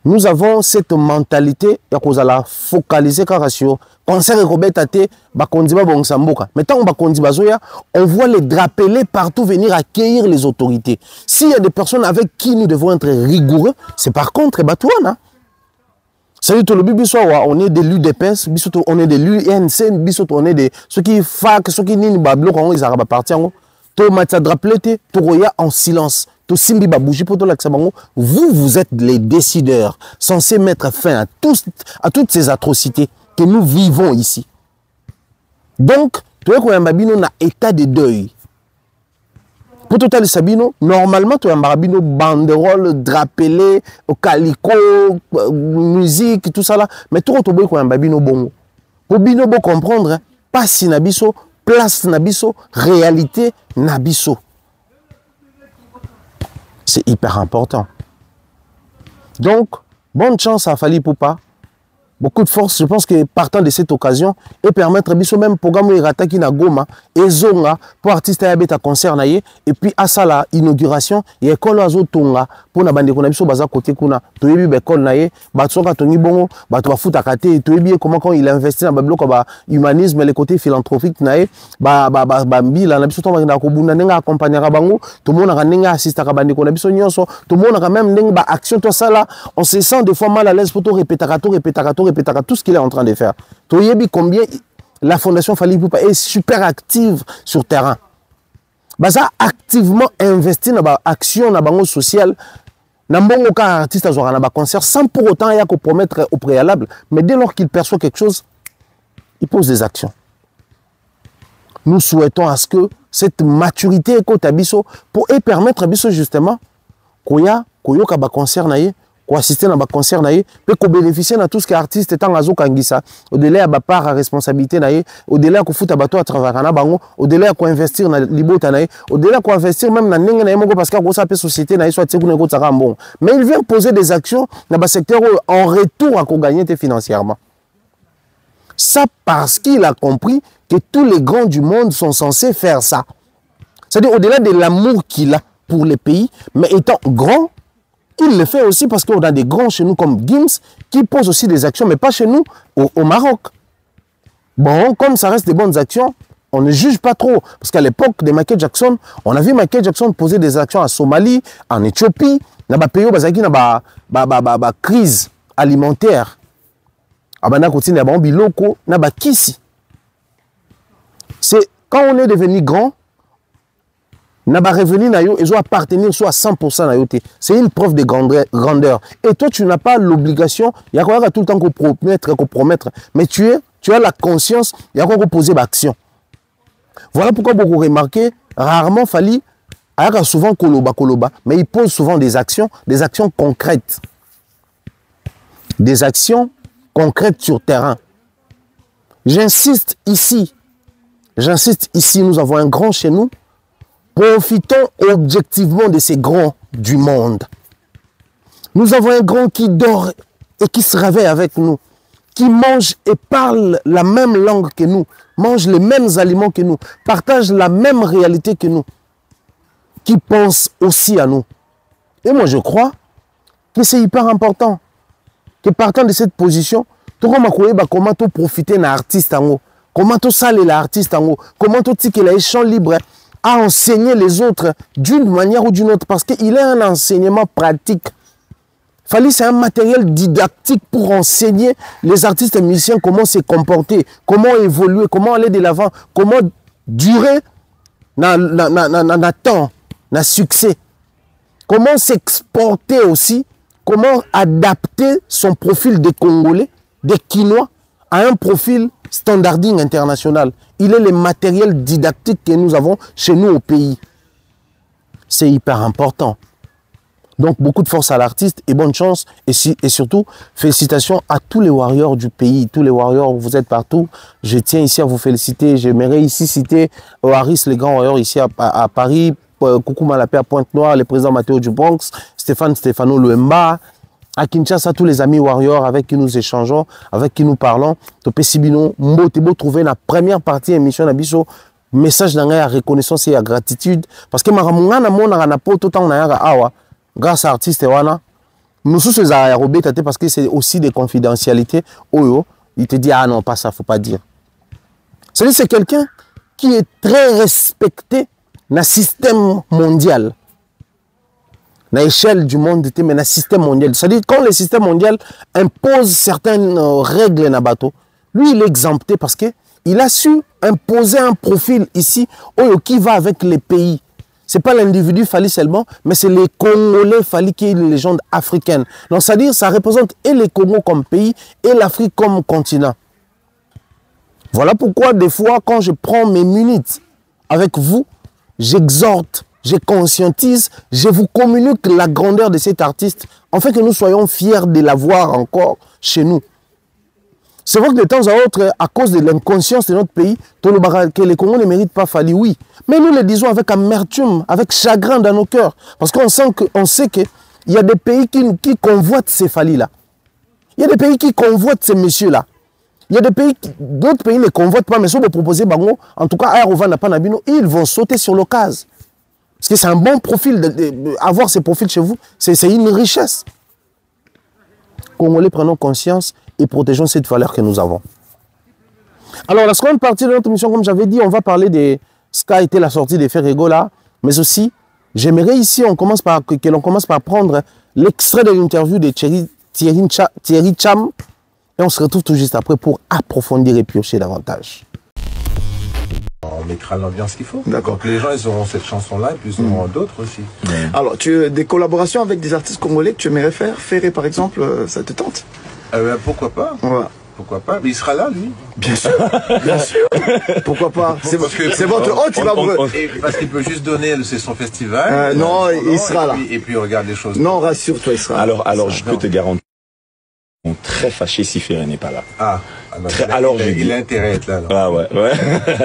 nous avons cette mentalité de la focaliser sur concert et robetate bakondiba bongsamboka. Mais tant bakondiba zoya, on voit les drapelés partout venir accueillir les autorités. S'il y a des personnes avec qui nous devons être rigoureux, c'est par contre Batouana. C'est-à-dire que le biso on est des l'UDPS, on est des l'UNC, on est des ceux qui fac, ceux qui nini bablo quand ils arabes partir. To matza drapelete, to roya en silence. Vous, vous êtes les décideurs censés mettre fin à toutes ces atrocités que nous vivons ici. Donc, tu es un état de deuil. Pour tout Sabino, normalement, tu es un banderole, drapelé, calico, musique, tout ça là. Mais tu es un babino bongo. Pour bino bon comprendre, pas si nabiso, place nabiso, réalité nabiso. C'est hyper important. Donc, bonne chance à Fally Ipupa. Beaucoup de force, je pense que partant de cette occasion, et permettre biso même programme Irataki na Goma, et Zonga, pour artiste à beta concert naie, et puis à ça la inauguration, et école azo tonga, pour na bande kona biso baza côté kuna, toyebi bekol naie, batsoka tongi bongo, batwa futa kate, toyebi comment quand il investit dans bablo ba humanisme, les côtés philanthropiques naie, mbila na biso tonga na kobunda nenga accompagner bango, tout le monde a nenga assiste à bande kona biso nyonso, tout le monde a même nenga action toi ça là, on se sent des fois mal à l'aise pour tout répéter tout ce qu'il est en train de faire. Tu sais combien la Fondation Fally Ipupa est super active sur terrain. Bah ça activement investi dans l'action sociale Nambongo quand un artiste a un concert sans pour autant y a promettre au préalable, mais dès lors qu'il perçoit quelque chose, il pose des actions. Nous souhaitons à ce que cette maturité pour permettre à Bisso justement koya ba concert naie ko assister à ba concert naie pe ko bénéficier de tout ce que artiste est en azo kangisa au-delà ba part à responsabilité naie au-delà ko futa bato à travers na bango au-delà ko investir na libota naie au-delà ko investir même na ndenge naie moko parce que ko sa société naie soit tseku neko tsaka bon mais il vient poser des actions dans ba secteur en retour à ko gagner financièrement. Ça parce qu'il a compris que tous les grands du monde sont censés faire ça. C'est-à-dire au-delà de l'amour qu'il a pour les pays, mais étant grand, il le fait aussi parce qu'on a des grands chez nous comme Gims qui posent aussi des actions, mais pas chez nous, au Maroc. Bon, comme ça reste des bonnes actions, on ne juge pas trop. Parce qu'à l'époque de Michael Jackson, on a vu Michael Jackson poser des actions en Somalie, en Éthiopie, dans des pays où il y a une crise alimentaire. C'est quand on est devenu grand, Naba revenu na yo, ils ont appartenir soit à 100% na yo. C'est une preuve de grandeur. Et toi, tu n'as pas l'obligation, il y a quoi tout le temps qu'on promettre, mais tu as la conscience, il y a quoi qu'on poser l'action. Voilà pourquoi beaucoup remarqué, rarement Fally, il y a souvent koloba, mais il pose souvent des actions concrètes. Des actions concrètes sur terrain. J'insiste ici, nous avons un grand chez nous. Profitons objectivement de ces grands du monde. Nous avons un grand qui dort et qui se réveille avec nous, qui mange et parle la même langue que nous, mange les mêmes aliments que nous, partage la même réalité que nous, qui pense aussi à nous. Et moi, je crois que c'est hyper important que partant de cette position, comment profiter d'un artiste, comment saler l'artiste, comment tirer les champs libres, à enseigner les autres d'une manière ou d'une autre, parce qu'il a un enseignement pratique. Fally, c'est un matériel didactique pour enseigner les artistes et musiciens comment se comporter, comment évoluer, comment aller de l'avant, comment durer dans le temps, dans le succès, comment s'exporter aussi, comment adapter son profil de Congolais, de Quinois, à un profil standarding international. Il est le matériel didactique que nous avons chez nous au pays. C'est hyper important. Donc, beaucoup de force à l'artiste et bonne chance. Et surtout, félicitations à tous les warriors du pays. Tous les warriors, vous êtes partout. Je tiens ici à vous féliciter. J'aimerais ici citer Harris, les grands warriors ici à Paris. Coucou Malapé à Pointe-Noire, le président Mathéo du Bronx, Stéphano Luemba. À Kinshasa, tous les amis warriors avec qui nous échangeons, avec qui nous parlons. Topé Sibino, Mbotebo trouver la première partie émission d'Abisso. Message d'engagement à reconnaissance et à gratitude. Parce que Maramungana Mona n'a pas autant awa grâce à l'artiste Wana. Nous sommes ces aérobés parce que c'est aussi des confidentialités. Oyo, il te dit ah non, pas ça, faut pas dire. C'est quelqu'un qui est très respecté dans le système mondial. À l'échelle du monde, mais dans le système mondial. C'est-à-dire quand le système mondial impose certaines règles dans le bateau, lui il est exempté parce qu'il a su imposer un profil ici qui va avec les pays. Ce n'est pas l'individu Fally seulement, mais c'est les Congolais Fally qui est une légende africaine. Donc c'est-à-dire ça représente et les Congos comme pays et l'Afrique comme continent. Voilà pourquoi des fois quand je prends mes minutes avec vous, j'exhorte, je conscientise, je vous communique la grandeur de cet artiste, en fait que nous soyons fiers de l'avoir encore chez nous. C'est vrai que de temps à autre, à cause de l'inconscience de notre pays, que les Congos ne méritent pas Fally, oui. Mais nous le disons avec amertume, avec chagrin dans nos cœurs. Parce qu'on sait qu'il y a des pays qui convoitent ces Fally-là. Il y a des pays qui convoitent ces messieurs-là. Il y a des pays, d'autres pays ne convoitent pas, mais si vous proposez Bango, en tout cas, Aérovan n'a pas Nabino, ils vont sauter sur l'occasion. Parce que c'est un bon profil, avoir ces profils chez vous, c'est une richesse. Congolais, prenons conscience et protégeons cette valeur que nous avons. Alors, la seconde partie de notre mission, comme j'avais dit, on va parler de ce qu'a été la sortie de Ferrego là, mais aussi, j'aimerais ici, que l'on commence par prendre l'extrait de l'interview de Thierry Cham, et on se retrouve tout juste après pour approfondir et piocher davantage. on mettra l'ambiance qu'il faut. D'accord. Donc les gens, ils auront cette chanson-là, et puis ils auront d'autres aussi. Alors, tu as des collaborations avec des artistes congolais que tu aimerais faire? Ferré, par exemple, ça te tente? Pourquoi pas? Ouais. Pourquoi pas? Mais il sera là, lui. Bien sûr, bien sûr. Pourquoi pas? C'est votre hôte, il va vous... Parce qu'il peut juste donner, c'est son festival. Non, il sera là. Et puis regarde les choses. Non, rassure-toi, il sera là. Alors je peux te garantir, ils sont très fâchés si Ferré n'est pas là. Ah, il a intérêt à être là. Ah ouais.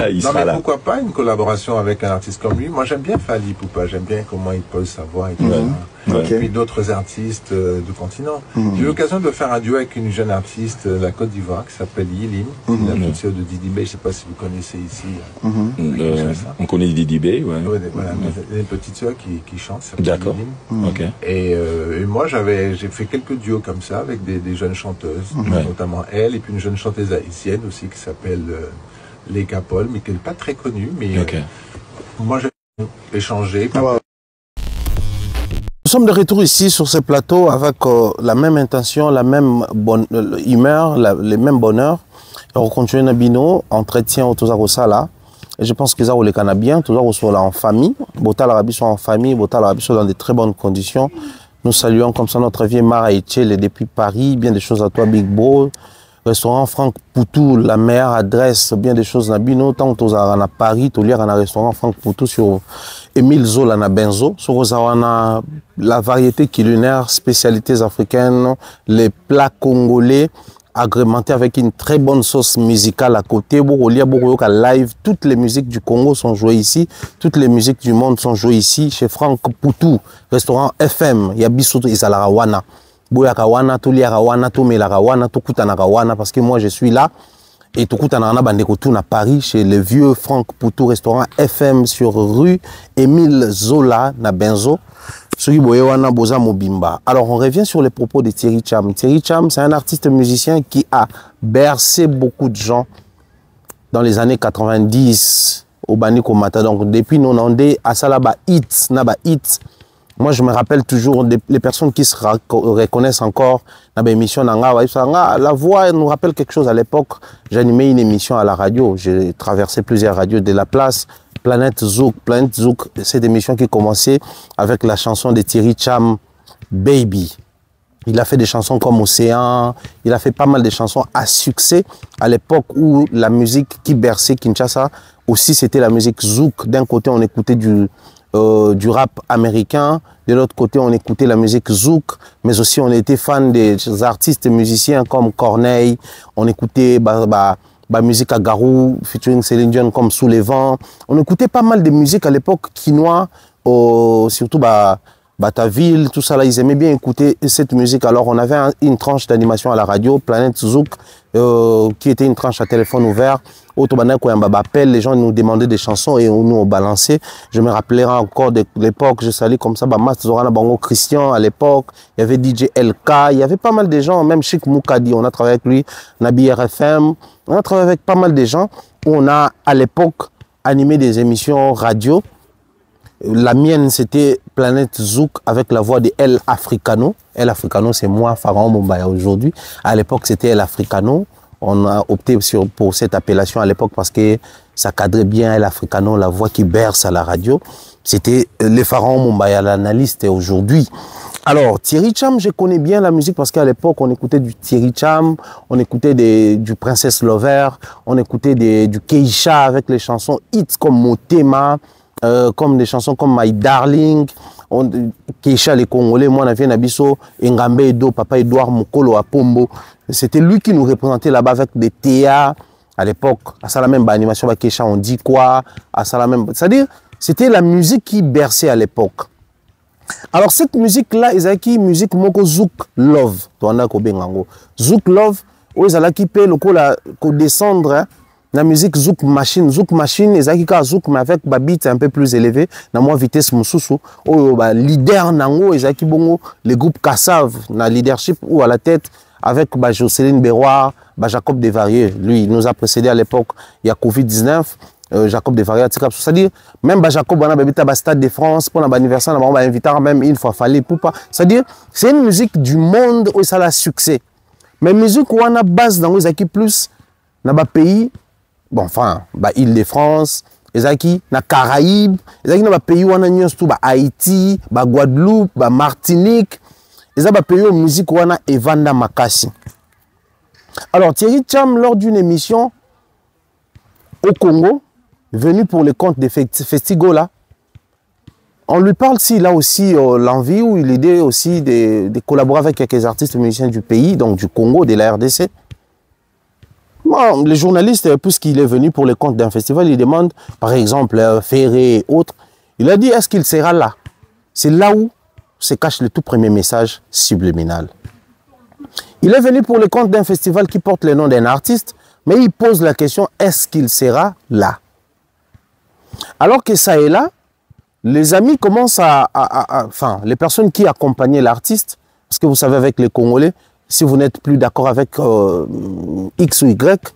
Il sera là. Pourquoi pas une collaboration avec un artiste comme lui? Moi, j'aime bien Fally Ipupa, j'aime bien comment il pose sa voix et tout ça. Et puis d'autres artistes du continent. J'ai eu l'occasion de faire un duo avec une jeune artiste de la Côte d'Ivoire qui s'appelle Yilin, la petite sœur de Didi Bey. Je ne sais pas si vous connaissez ici. On connaît Didi Bey, ouais. Voilà, une petite sœur qui chante. D'accord. Ok. Et moi, j'ai fait quelques duos comme ça avec des jeunes chanteuses, notamment elle, et puis une jeune chanteuse haïtienne aussi qui s'appelle Léka Paul, mais qui n'est pas très connue. Mais moi, j'ai échangé. Nous sommes de retour ici sur ce plateau avec la même intention, la même bonne humeur, le même bonheur. Et on continue Nabino, entretien autour de ça là. Et je pense que ça, on les connaît bien, tout ça, soit là en famille. Botal Arabi soit en famille, Botal Arabi soit dans de très bonnes conditions. Nous saluons comme ça notre vieille Mara Etiel depuis Paris, bien des choses à toi, Big Bro. Restaurant Franck Poutou, la meilleure adresse, bien des choses Nabino. Tant que tu as à Paris, tu as un restaurant Franck Poutou sur Émile Zola na Benzo. Sur la variété culinaire, spécialités africaines, les plats congolais agrémentés avec une très bonne sauce musicale à côté. Live, toutes les musiques du Congo sont jouées ici. Toutes les musiques du monde sont jouées ici chez Franck Poutou, restaurant FM. Yabiso Izalarawana. Boyakawana, Tuliarawana, Tumelarawana, Tukutanarawana, parce que moi je suis là. Et Tukutanarana Bandekotuna à Paris, chez le vieux Franck Poutou, restaurant FM sur rue Émile Zola, na Benzo. Alors on revient sur les propos de Thierry Cham. Thierry Cham, c'est un artiste musicien qui a bercé beaucoup de gens dans les années 90 au Baniko Mata. Donc depuis 90, à Salaba Hits, Naba Hits. Moi, je me rappelle toujours les personnes qui se reconnaissent encore dans l'émission Nanga. La voix nous rappelle quelque chose. À l'époque, j'animais une émission à la radio. J'ai traversé plusieurs radios de la place. Planète Zouk, cette émission qui commençait avec la chanson de Thierry Cham, Baby. Il a fait des chansons comme Océan. Il a fait pas mal de chansons à succès à l'époque où la musique qui berçait Kinshasa aussi, c'était la musique Zouk. D'un côté, on écoutait du rap américain, de l'autre côté on écoutait la musique Zouk, mais aussi on était fan des artistes musiciens comme Corneille, on écoutait musique à Garou, featuring Céline Dion comme Sous les vents, on écoutait pas mal de musique à l'époque quinois, surtout Bataville, tout ça là, ils aimaient bien écouter cette musique. Alors on avait une tranche d'animation à la radio, Planète Zouk, qui était une tranche à téléphone ouvert. Les gens nous demandaient des chansons et nous on balançait. Je me rappellerai encore de l'époque, je salue comme ça, Zorana Bango Christian à l'époque, il y avait DJ LK, il y avait pas mal de gens, même Chic Moukadi, on a travaillé avec lui, Nabi RFM, on a travaillé avec pas mal de gens où on a à l'époque animé des émissions radio. La mienne, c'était Planète Zouk avec la voix de El Africano. El Africano, c'est moi, Pharaon Mumbaya aujourd'hui. À l'époque, c'était El Africano. On a opté pour cette appellation à l'époque parce que ça cadrait bien El Africano, la voix qui berce à la radio. C'était le Pharaon Mumbaya, l'analyste aujourd'hui. Alors, Thierry Cham, je connais bien la musique parce qu'à l'époque, on écoutait du Thierry Cham, on écoutait du Princess Lover, on écoutait du Keisha avec les chansons hits comme Motema, comme des chansons comme My Darling, Keisha les Congolais, moi on vient Nabiso, Ngambe Edo, Papa Edouard Mokolo à Pombo. C'était lui qui nous représentait là-bas avec des théâtres à l'époque. À ça la même animation avec Keisha, on dit quoi, à ça la même. C'est-à-dire, c'était la musique qui berçait à l'époque. Alors cette musique-là, ils ont qui musique moko Zouk Love. Zouk Love, où ils ont qui paye le coup descendre. La musique Zouk Machine, ils ont Zouk mais avec un beat un peu plus élevé, na moins vitesse mususu. Leader nango, ils ont bongo le groupe Kassav, na leadership ou à la tête avec Jocelyne Béroir, Jacob Desvarieux. Lui, il nous a précédé à l'époque, il y a Covid-19. Jacob Desvarieux, c'est-à-dire, même Jacob, on a un stade de France, pour l'anniversaire, on va inviter même une fois, fallait pour pas. C'est-à-dire, c'est une musique du monde où ça a succès. Mais musique où on a base dans les équipes plus, dans le pays, bon, enfin, Île-de-France, ezaki na Caraïbes, ezaki na ba pays wana nyonso tout ba Haïti, ba Guadeloupe, ba Martinique, ezaki ba pays musique wana evanda makasi. Alors Thierry Cham, lors d'une émission au Congo, venu pour le compte de Festigola, on lui parle s'il a aussi l'envie ou l'idée aussi de collaborer avec quelques artistes musiciens du pays, donc du Congo, de la RDC. Bon, les journalistes, puisqu'il est venu pour le compte d'un festival, il demande, par exemple, Ferré et autres. Il a dit, est-ce qu'il sera là? C'est là où se cache le tout premier message subliminal. Il est venu pour le compte d'un festival qui porte le nom d'un artiste, mais il pose la question, est-ce qu'il sera là? Alors que ça est là, les amis commencent enfin, les personnes qui accompagnaient l'artiste, parce que vous savez, avec les Congolais, si vous n'êtes plus d'accord avec X ou Y,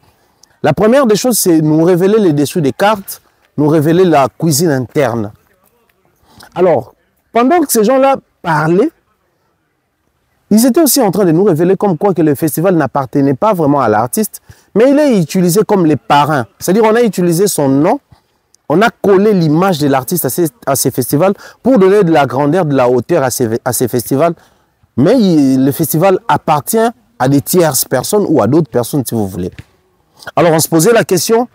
la première des choses, c'est nous révéler les dessous des cartes, nous révéler la cuisine interne. Alors, pendant que ces gens-là parlaient, ils étaient aussi en train de nous révéler comme quoi que le festival n'appartenait pas vraiment à l'artiste, mais il est utilisé comme les parrains. C'est-à-dire on a utilisé son nom, on a collé l'image de l'artiste à ces festivals pour donner de la grandeur, de la hauteur à ces festivals. Mais le festival appartient à des tierces personnes ou à d'autres personnes, si vous voulez. Alors, on se posait la question,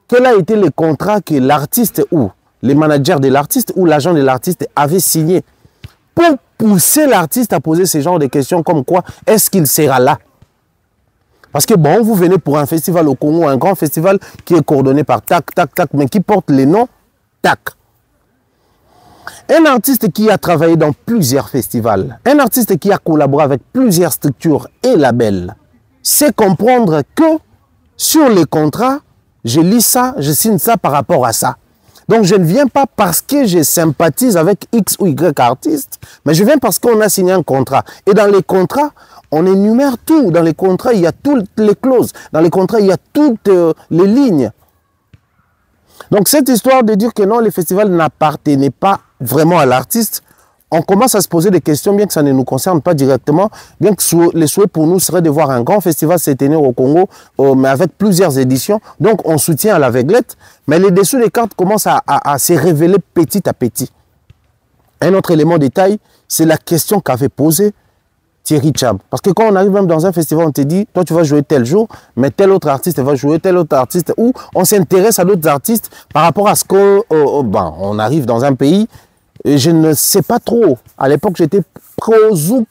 quel a été le contrat que l'artiste ou les managers de l'artiste ou l'agent de l'artiste avaient signé pour pousser l'artiste à poser ce genre de questions comme quoi, est-ce qu'il sera là? Parce que bon, vous venez pour un festival au Congo, un grand festival qui est coordonné par tac, tac, tac, mais qui porte les noms tac. Un artiste qui a travaillé dans plusieurs festivals, un artiste qui a collaboré avec plusieurs structures et labels, sait comprendre que sur les contrats, je lis ça, je signe ça par rapport à ça. Donc je ne viens pas parce que je sympathise avec X ou Y artiste, mais je viens parce qu'on a signé un contrat. Et dans les contrats, on énumère tout. Dans les contrats, il y a toutes les clauses. Dans les contrats, il y a toutes les lignes. Donc cette histoire de dire que non, les festivals n'appartenaient pas vraiment à l'artiste, on commence à se poser des questions, bien que ça ne nous concerne pas directement, bien que les souhaits pour nous serait de voir un grand festival se tenir au Congo, mais avec plusieurs éditions. Donc on soutient à l'aveuglette, mais les dessous des cartes commencent à se révéler petit à petit. Un autre élément de détail, c'est la question qu'avait posée Thierry Cham. Parce que quand on arrive même dans un festival, on te dit, toi tu vas jouer tel jour, mais tel autre artiste va jouer tel autre artiste, ou on s'intéresse à d'autres artistes par rapport à ce qu'on arrive dans un pays. Et je ne sais pas trop. À l'époque, j'étais pro-Zouk.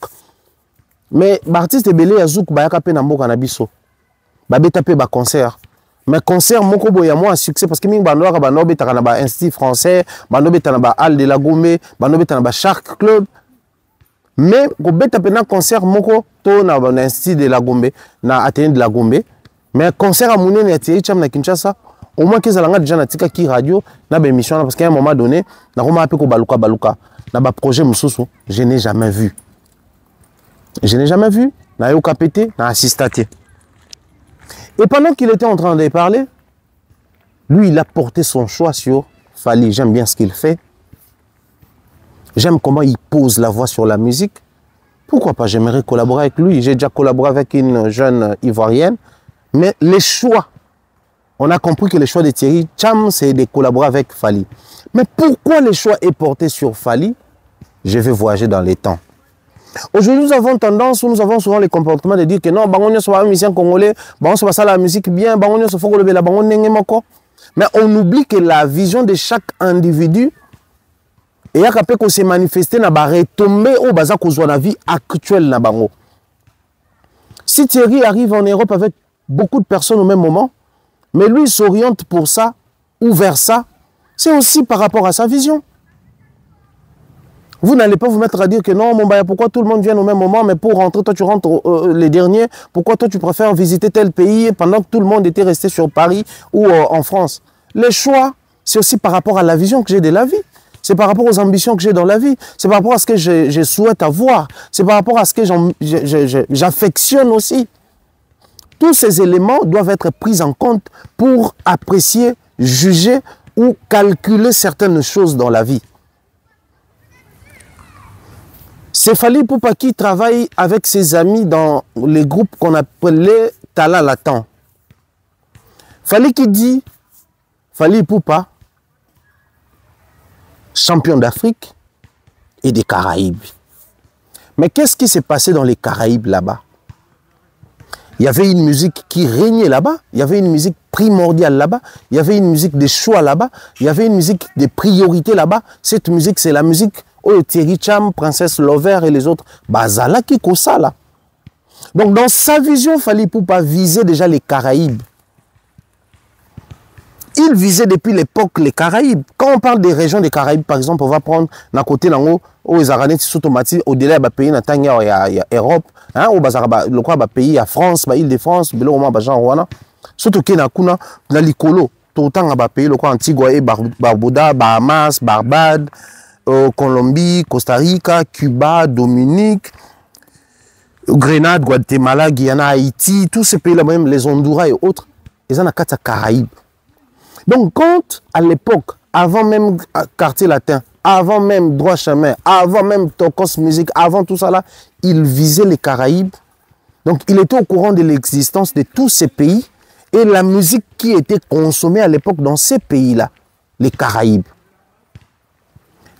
Mais l'artiste est belé à Zouk, il y a un canabiso. Il y a un concert. Mais concert, il y a moins de succès parce que il y a un institut français, il y a un Hall de la Gombe, il y a un Shark Club. Mais il y a un concert, il y a un institut de la Gombe, un Athénée de la Gombe. Mais un concert à Mounen et à Thierry Cham na Kinshasa, au moins qu'ils aient déjà natika qui radio na ba émission parce qu'à un moment donné na roma pe ko baluka na ba projet mususu je n'ai jamais vu na yo kapete na assistaté. Et pendant qu'il était en train de parler, lui il a porté son choix sur Fally. J'aime bien ce qu'il fait, j'aime comment il pose la voix sur la musique. Pourquoi pas, j'aimerais collaborer avec lui. J'ai déjà collaboré avec une jeune ivoirienne, mais les choix, on a compris que le choix de Thierry Cham, c'est de collaborer avec Fally. Mais pourquoi le choix est porté sur Fally? Je vais voyager dans les temps. Aujourd'hui, nous avons tendance, nous avons souvent le comportement de dire que non, on soit un musicien congolais, on soit ça la musique bien, on soit fort la mais on oublie que la vision de chaque individu et après qu'on s'est manifesté na ba retomber au baza kozwa na vie actuelle na bango. Si Thierry arrive en Europe avec beaucoup de personnes au même moment, mais lui s'oriente pour ça ou vers ça, c'est aussi par rapport à sa vision. Vous n'allez pas vous mettre à dire que non, mon baya, pourquoi tout le monde vient au même moment, mais pour rentrer, toi tu rentres les derniers, pourquoi toi tu préfères visiter tel pays pendant que tout le monde était resté sur Paris ou en France. Les choix, c'est aussi par rapport à la vision que j'ai de la vie. C'est par rapport aux ambitions que j'ai dans la vie. C'est par rapport à ce que je souhaite avoir. C'est par rapport à ce que j'affectionne aussi. Tous ces éléments doivent être pris en compte pour apprécier, juger ou calculer certaines choses dans la vie. C'est Fally Ipupa qui travaille avec ses amis dans les groupes qu'on appelait Talent Latent. Fally qui dit, Fally Ipupa, champion d'Afrique et des Caraïbes. Mais qu'est-ce qui s'est passé dans les Caraïbes là-bas? Il y avait une musique qui régnait là-bas, il y avait une musique primordiale là-bas, il y avait une musique des choix là-bas, il y avait une musique des priorités là-bas. Cette musique, c'est la musique où Thierry Cham, Princesse Lover et les autres, Bazala qui ça là. Donc dans sa vision, Fally Ipupa visait déjà les Caraïbes. Il visait depuis l'époque les Caraïbes. Quand on parle des régions des Caraïbes, par exemple, on va prendre d'un côté aux Aranais, au-delà des pays, il y a Europe, le pays, il y a France, l'Île-de-France, surtout qu'il y a un Licolo, tout le temps, il y a pays, le Antigua, Barbuda, Bahamas, Barbade, Colombie, Costa Rica, Cuba, Dominique, Grenade, Guatemala, Guyana, Haïti, tous ces pays-là, même les Honduras et autres, ils ont un Caraïbes. Donc, quand à l'époque, avant même Quartier Latin, avant même Droit Chemin, avant même Tokos Music, avant tout ça là, il visait les Caraïbes. Donc, il était au courant de l'existence de tous ces pays et la musique qui était consommée à l'époque dans ces pays-là, les Caraïbes.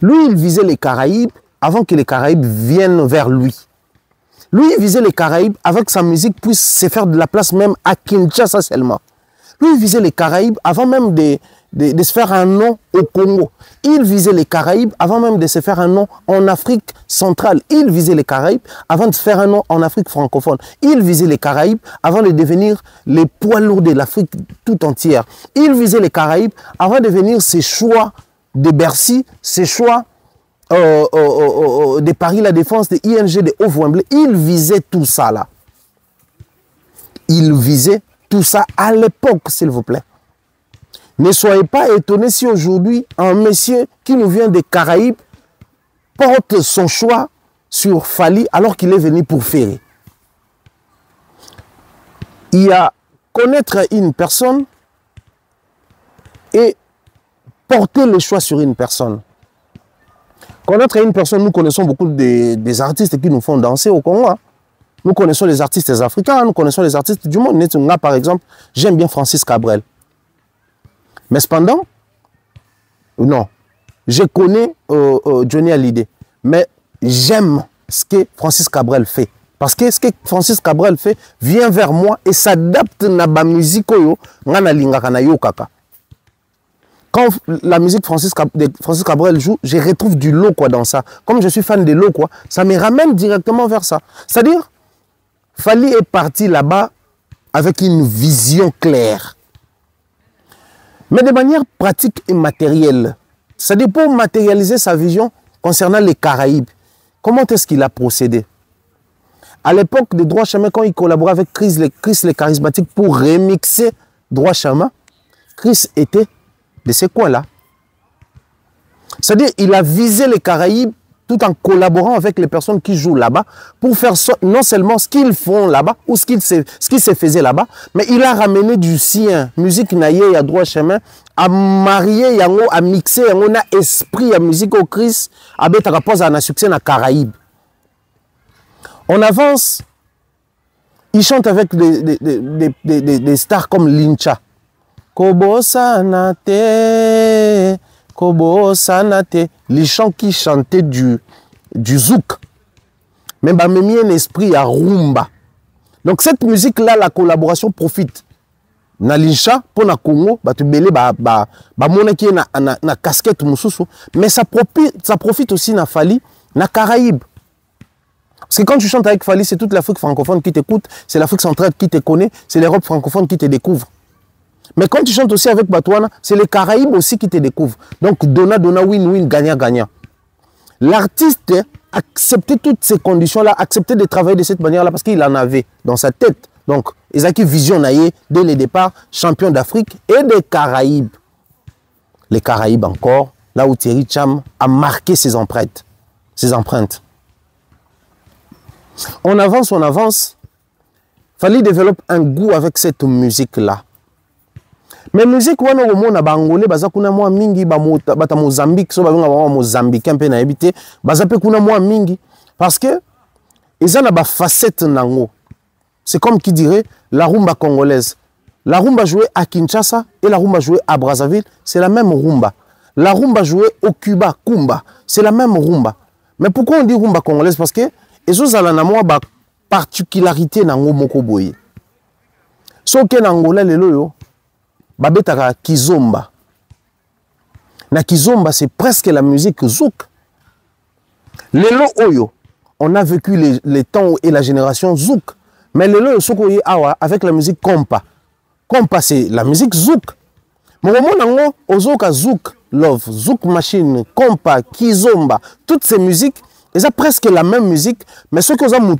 Lui, il visait les Caraïbes avant que les Caraïbes viennent vers lui. Lui, il visait les Caraïbes avant que sa musique puisse se faire de la place même à Kinshasa seulement. Lui, il visait les Caraïbes avant même de se faire un nom au Congo. Il visait les Caraïbes avant même de se faire un nom en Afrique centrale. Il visait les Caraïbes avant de se faire un nom en Afrique francophone. Il visait les Caraïbes avant de devenir les poids lourds de l'Afrique tout entière. Il visait les Caraïbes avant de devenir ses choix de Bercy, ses choix de Paris La Défense, de ING, de Haut-Wembley. Il visait tout ça là. Il visait tout ça à l'époque, s'il vous plaît. Ne soyez pas étonnés si aujourd'hui, un monsieur qui nous vient des Caraïbes porte son choix sur Fally alors qu'il est venu pour Ferré. Il y a connaître une personne et porter le choix sur une personne. Connaître une personne, nous connaissons beaucoup des artistes qui nous font danser au Congo. Hein. Nous connaissons les artistes africains, nous connaissons les artistes du monde. Par exemple, j'aime bien Francis Cabrel. Mais cependant, non, je connais Johnny Hallyday. Mais j'aime ce que Francis Cabrel fait. Parce que ce que Francis Cabrel fait vient vers moi et s'adapte à la musique. Quand la musique de Francis Cabrel joue, je retrouve du Lokwa dans ça. Comme je suis fan de Lokwa, ça me ramène directement vers ça. C'est-à-dire, Fally est parti là-bas avec une vision claire. Mais de manière pratique et matérielle. C'est-à-dire pour matérialiser sa vision concernant les Caraïbes. Comment est-ce qu'il a procédé? À l'époque de Droit Chemin, quand il collaborait avec Chris les Charismatiques pour remixer Droit Chemin, Chris était de ces coins-là. C'est-à-dire qu'il a visé les Caraïbes tout en collaborant avec les personnes qui jouent là-bas pour faire non seulement ce qu'ils font là-bas ou ce qui se faisait là-bas, mais il a ramené du sien, musique naïe à Droit Chemin, à marier, à mixer, on a esprit à musique au Christ, à betapose à un succès dans les Caraïbes. On avance, il chante avec des stars comme Lincha. Kobo Sanate. Kobo Sanate, les chants qui chantaient du zouk. Mais bah même un esprit à rumba. Donc cette musique-là, la collaboration profite. Na Lincha, pour na Congo, bah tu belé bah mona qui est na casquette mususu. Mais ça profite aussi na Fally, na Caraïbes. Parce que quand tu chantes avec Fally, c'est toute l'Afrique francophone qui t'écoute, c'est l'Afrique centrale qui te connaît, c'est l'Europe francophone qui te découvre. Mais quand tu chantes aussi avec Batouana, c'est les Caraïbes aussi qui te découvrent. Donc, donna, win-win, gagnant-gagnant. L'artiste acceptait toutes ces conditions-là, acceptait de travailler de cette manière-là parce qu'il en avait dans sa tête. Donc, Isaki visionnaire dès le départ, champion d'Afrique et des Caraïbes. Les Caraïbes encore, là où Thierry Cham a marqué ses empreintes. On avance. Fally développe un goût avec cette musique-là. Mais musique wana au monde bangolais baza kuna mwa mingi bata Mozambique so babanga ba Mozambicain pe na habité baza pe kuna mwa mingi parce que ils na ba facette nango. C'est comme qui dirait la rumba congolaise. La rumba jouée à Kinshasa et la rumba jouée à Brazzaville, c'est la même rumba. La rumba jouée au Cuba, kumba, c'est la même rumba. Mais pourquoi on dit rumba congolaise? Parce que les autres ont une particularité dans le moko boye. So que en Angola lelo yo, babetaka kizomba. Na kizomba c'est presque la musique zouk. Lelo oyo, on a vécu les temps et la génération zouk. Mais lelo yo soko ye awa avec la musique kompa. Kompa c'est la musique zouk. Mais au moment où ozoka zouk love, zouk machine, kompa, kizomba, toutes ces musiques, elles ont presque la même musique, mais ceux qui ont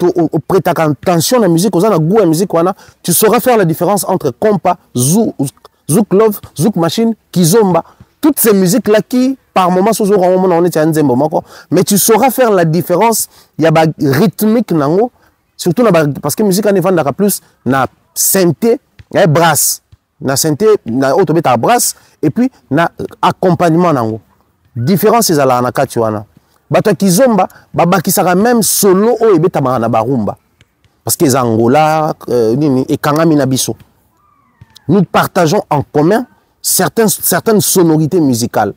prêté attention à la musique, ont goût à la musique, tu sauras faire la différence entre kompa, zouk love, zouk machine, kizomba. Toutes ces musiques-là qui, par moment, mais tu sauras faire la différence. Il y a rythmique, surtout parce que la musique en plus na synthé, brasse. Na synthé, na autobeta brasse, et puis na accompagnement. Différence, c'est la nakatuana. Bato kizomba babakisaka même solo o ebeta na barumba parce que Angola et Kangami na biso, nous partageons en commun certaines sonorités musicales.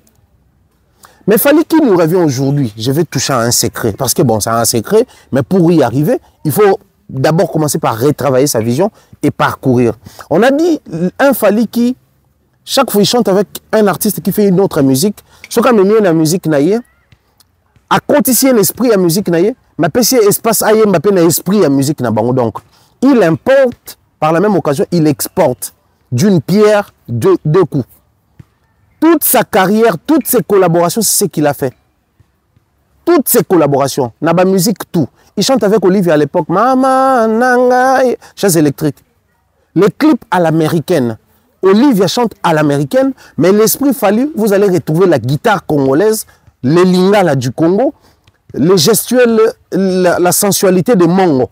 Mais fallait qu'il nous revient aujourd'hui. Je vais toucher à un secret parce que bon, c'est un secret, mais pour y arriver, il faut d'abord commencer par retravailler sa vision et parcourir. On a dit un Fally qui chaque fois il chante avec un artiste qui fait une autre musique, ce qu'on met la musique naïe à continuer l'esprit à musique naïe, mais petit espace aïe m'a peine esprit à musique na bango. Donc il importe par la même occasion, il exporte d'une pierre deux coups. Toute sa carrière, toutes ses collaborations, c'est ce qu'il a fait. Toutes ses collaborations, na ba musique tout. Il chante avec Olivier à l'époque, Mama Nanga, chaise électrique. Les clips à l'américaine. Olivia chante à l'américaine, mais l'esprit Fally, vous allez retrouver la guitare congolaise, les lingala du Congo, les gestuels, la sensualité de Mongo.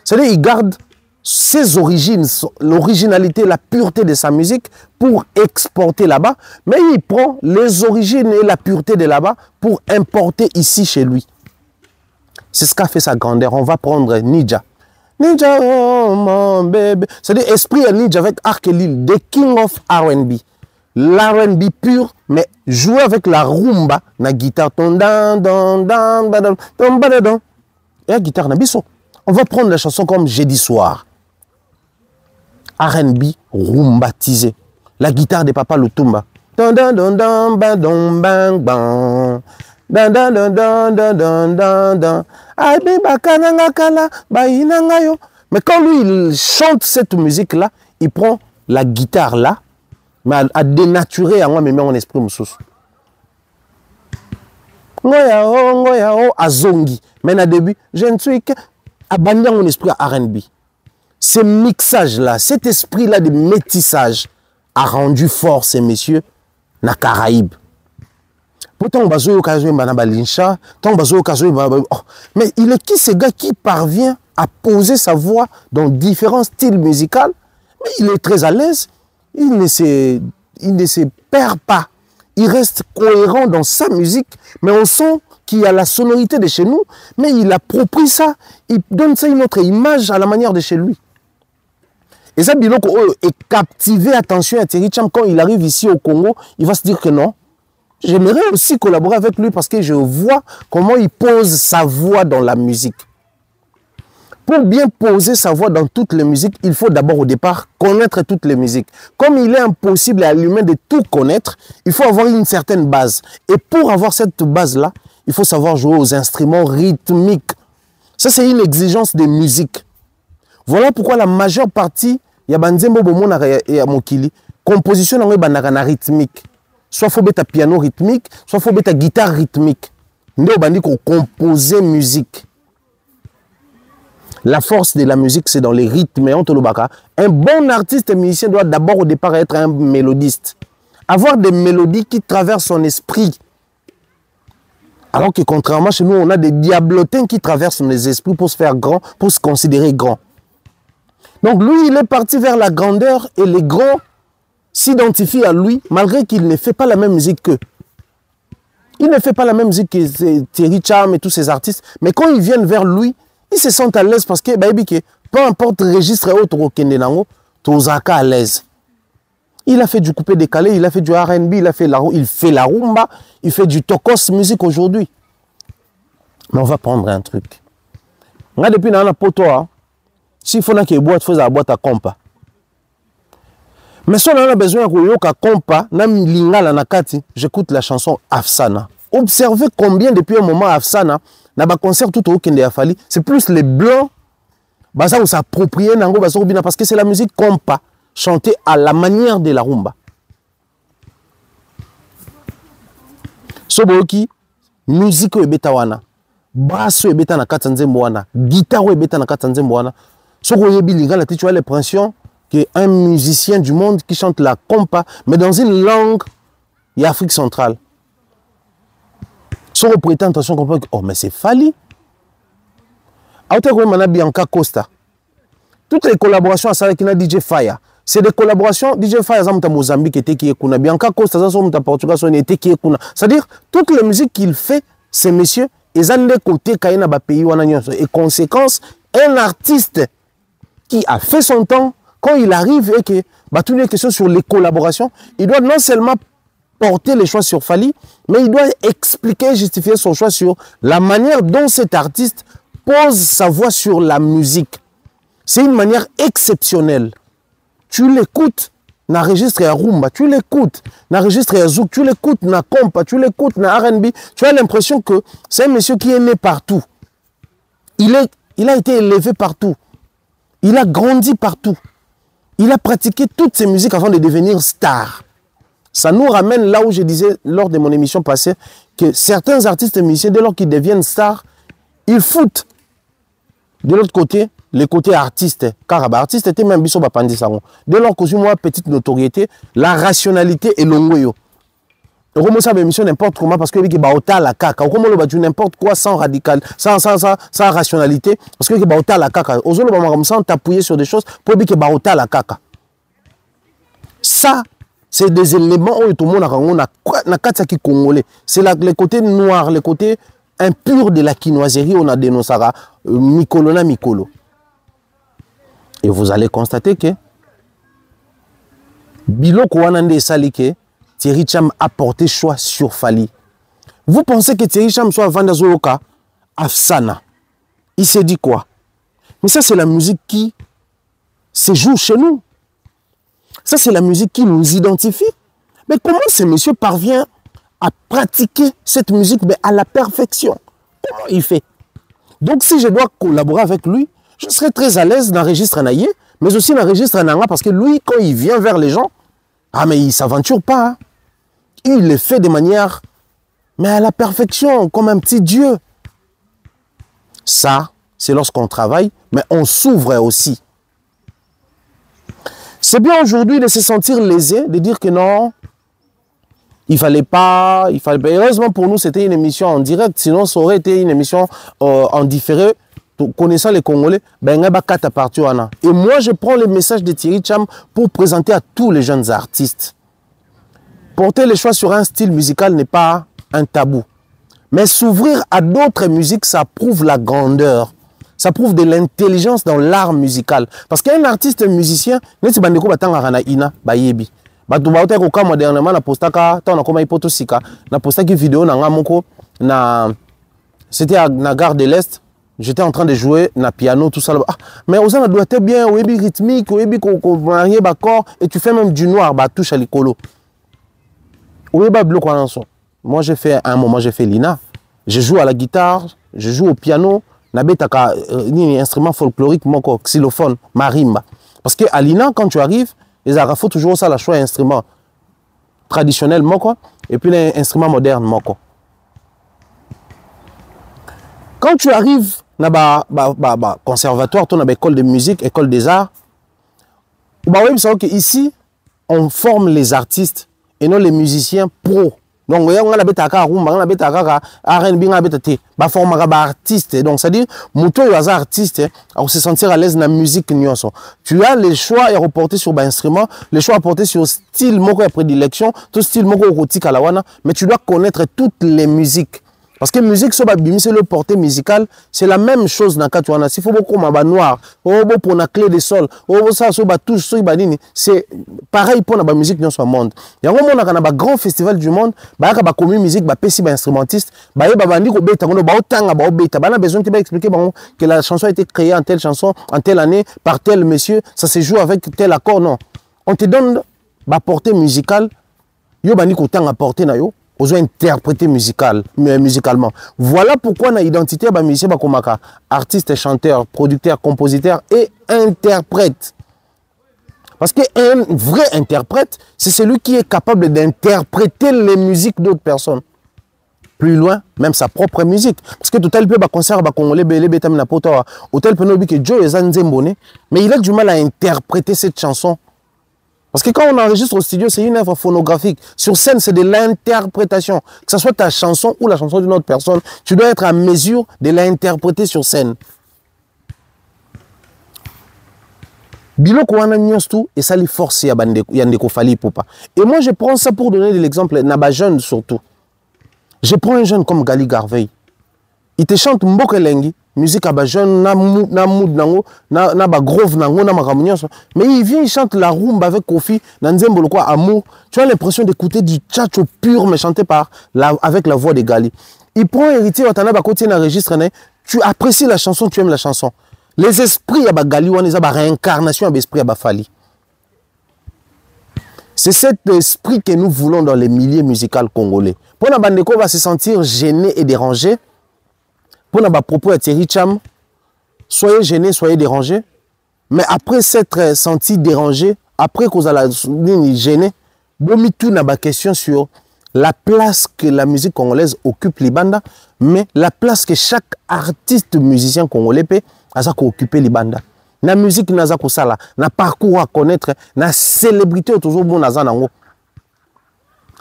C'est-à-dire qu'il garde ses origines, l'originalité, la pureté de sa musique pour exporter là-bas, mais il prend les origines et la pureté de là-bas pour importer ici chez lui. C'est ce qu'a fait sa grandeur. On va prendre Nidja. Nidja, oh mon bébé. C'est-à-dire esprit à Nidja avec Arc et Lille, the king of R&B. L'R&B pur, mais jouer avec la rumba, na guitare. Et la guitare, na biso. On va prendre la chanson comme Jeudi soir. R&B rumbatisé. La guitare de Papa Lutumba. Mais quand lui il chante cette musique là, il prend la guitare là, mais à dénaturer à moi mais mon esprit moussous. Ngoya o azongi. Mais na début, je ne suis que abandonner mon esprit à R&B. Ce mixage là, cet esprit là de métissage a rendu fort ces messieurs na Caraïbes. Pourtant, mais il est qui ce gars qui parvient à poser sa voix dans différents styles musicaux? Mais il est très à l'aise. Il ne se perd pas. Il reste cohérent dans sa musique. Mais on sent qu'il y a la sonorité de chez nous. Mais il approprie ça. Il donne ça une autre image à la manière de chez lui. Et ça, Biloko est captivé. Attention à Thierry Cham. Quand il arrive ici au Congo, il va se dire que non. J'aimerais aussi collaborer avec lui parce que je vois comment il pose sa voix dans la musique. Pour bien poser sa voix dans toutes les musiques, il faut d'abord au départ connaître toutes les musiques. Comme il est impossible à l'humain de tout connaître, il faut avoir une certaine base. Et pour avoir cette base-là, il faut savoir jouer aux instruments rythmiques. Ça, c'est une exigence de musique. Voilà pourquoi la majeure partie, il y a Banzembo Bomona et Mokili, composition en rythmique. Soit faut mettre piano rythmique, soit faut mettre guitare rythmique. Nous bandi qu'on composer musique. La force de la musique, c'est dans les rythmes. Un bon artiste et musicien doit d'abord au départ être un mélodiste. Avoir des mélodies qui traversent son esprit. Alors que contrairement chez nous, on a des diablotins qui traversent nos esprits pour se faire grand, pour se considérer grand. Donc lui, il est parti vers la grandeur et les grands s'identifie à lui, malgré qu'il ne fait pas la même musique qu'eux. Il ne fait pas la même musique que Thierry Cham et tous ces artistes, mais quand ils viennent vers lui, ils se sentent à l'aise parce que, peu importe le registre et autres au Kendenango, tous à l'aise. Il a fait du coupé décalé, il a fait du R&B, il fait la rumba, il fait du tokos musique aujourd'hui. Mais on va prendre un truc. Nga depuis na poto, s'il faut que boîte fasse la boîte à compa. Mais si on a besoin de compa, na lingala na kati, j'écoute la chanson Afsana. Observez combien depuis un moment Afsana, na ba concert tout au Kende Afali, c'est plus les blancs, baza ou s'approprier nango baza bina parce que c'est la musique compa chantée à la manière de la rumba. Soboki musique ebeta wana, basse ebeta na kati nzembo wana, guitare ebeta na kati nzembo wana. Soko yebi lingala tu as l'impression qu'un musicien du monde qui chante la compa mais dans une langue et Afrique centrale. Sans prétendre attention comprendre que oh mais c'est Fally. Bianca Costa. Toutes les collaborations avec DJ Fire, c'est des collaborations DJ Fire à Mozambique était qui est Bianca Costa à Portugal était qui est c'est-à-dire toutes les musiques qu'il fait ces messieurs ils ont des côtés kaina ba pays wana nyonso et conséquence un artiste qui a fait son temps quand il arrive et que bah toutes les questions sur les collaborations, il doit non seulement porter les choix sur Fally, mais il doit expliquer, justifier son choix sur la manière dont cet artiste pose sa voix sur la musique. C'est une manière exceptionnelle. Tu l'écoutes, na registre à rumba, tu l'écoutes, na registre à zouk, tu l'écoutes, na compa, tu l'écoutes, na R&B, tu as l'impression que c'est un monsieur qui est né partout. Il a été élevé partout. Il a grandi partout. Il a pratiqué toutes ces musiques avant de devenir star. Ça nous ramène là où je disais lors de mon émission passée que certains artistes et musiciens, dès lors qu'ils deviennent stars, ils foutent de l'autre côté le côté artiste. Car artiste était même biso bapandi sango. Dès lors que moi petite notoriété, la rationalité est longue. Comment ça émission n'importe comment parce que il baota la caca. Comment le batu n'importe quoi sans radical, sans rationalité parce que baota la caca. Ozolo ba comme ça t'appuyer sur des choses pour dire que baota la caca. Ça c'est des éléments où tout le monde a katsaki congolais. C'est le côté noir, le côté impur de la quinoiserie on a dénoncé Mikolo na Mikolo. Et vous allez constater que biloko wanande salike Thierry Cham a porté choix sur Fally. Vous pensez que Thierry Cham soit Vandazoloka Afsana? Il s'est dit quoi? Mais ça c'est la musique qui se joue chez nous. Ça, c'est la musique qui nous identifie. Mais comment ce monsieur parvient à pratiquer cette musique mais à la perfection? Comment il fait? Donc, si je dois collaborer avec lui, je serai très à l'aise dans le registre Naye, mais aussi dans le registre Nanga, parce que lui, quand il vient vers les gens, ah, mais il ne s'aventure pas. Hein. Il le fait de manière, mais à la perfection, comme un petit Dieu. Ça, c'est lorsqu'on travaille, mais on s'ouvre aussi. C'est bien aujourd'hui de se sentir lésé, de dire que non, il fallait pas. Heureusement pour nous, c'était une émission en direct, sinon ça aurait été une émission en différé. Connaissant les Congolais, ben et moi, je prends le message de Thierry Cham pour présenter à tous les jeunes artistes. Porter le choix sur un style musical n'est pas un tabou. Mais s'ouvrir à d'autres musiques, ça prouve la grandeur. Ça prouve de l'intelligence dans l'art musical. Parce qu'un artiste musicien, neti bandeko batanga na ina bayebi. Batu baote ko kama dernièrement na postaka, ta na koma ipoto sika, na postaki vidéo na ngamoko na c'était à la gare de l'Est. J'étais en train de jouer na piano tout ça là. Ah, mais aux doit être bien, oyebi rythmique, oyebi ko marier ba corps et tu fais même du noir, ba touche à l'écolo. Oyeba bloc en. Moi j'ai fait à un moment j'ai fait Lina. Je joue à la guitare, je joue au piano. Nabetaka ni instrument folklorique moko xylophone marimba parce que à l'INA quand tu arrives les arabes faut toujours ça la choix instrument traditionnel moko et puis l'instrument moderne moko. Quand tu arrives na conservatoire ton école de musique, école des arts, bah oui, c'est que ici on forme les artistes et non les musiciens pros. Donc, on a betaka rumba, on a betaka R&B, on a betaka ba forma ba artiste. Donc, c'est-à-dire, muto yoza artiste, on se sentir à l'aise dans la musique nyonso. Tu as les choix à reporter sur ba instrument, les choix à porter sur style moko de prédilection, tout style moko rotique à la wana, mais tu dois connaître toutes les musiques. Parce que musique, c'est le portée musicale, c'est la même chose dans le cas de s'il faut beaucoup de noir, pour la clé de sol, c'est pareil pour la musique dans ce monde. Il y a un grand festival du monde, il y a une musique, il y a un instrumentiste, il y a besoin d'expliquer que la chanson a été créée en telle chanson, en telle année, par tel monsieur, ça se joue avec tel accord, non. On te donne la portée musicale, il y a un portée, aux interpréter musicalement. Voilà pourquoi la identité de musicien comme artiste, chanteur, producteur, compositeur et interprète. Parce qu'un vrai interprète, c'est celui qui est capable d'interpréter les musiques d'autres personnes. Plus loin, même sa propre musique. Parce que tout tel peut concert congolais hôtel peut que Joe est Nzembone, mais il a du mal à interpréter cette chanson. Parce que quand on enregistre au studio, c'est une œuvre phonographique. Sur scène, c'est de l'interprétation. Que ce soit ta chanson ou la chanson d'une autre personne, tu dois être à mesure de l'interpréter sur scène. Biloko wana nyonstu et ça les force ya ndeko Fally Ipupa. Et moi je prends ça pour donner de l'exemple naba jeune surtout. Je prends un jeune comme Gali Garvey. Il te chante mboka lengi, musique à jeune na mood nango, na ba grove nango na makamunyoso. Mais il vient il chante la rumba avec Kofi, na nzembo le quoi amour. Tu as l'impression d'écouter du tchatcho pur mais chanté avec la voix de Gali. Il prend héritier watana côté na registre, tu apprécies la chanson, tu aimes la chanson. Les esprits à Gali wana za ba réincarnation à l'esprit à Fally. C'est cet esprit que nous voulons dans les milieux musicaux congolais. Pour la bandeko va se sentir gêné et dérangé. Pour la propos à Thierry Cham, soyez gênés, soyez dérangés. Mais après s'être senti dérangé, après qu'on a gêné, bomi tout n'a pas question sur la place que la musique congolaise occupe les bandes, mais la place que chaque artiste musicien congolais peut occuper les bandes. La musique n'a pas ça, na parcours à connaître, na célébrité toujours bon na zanango.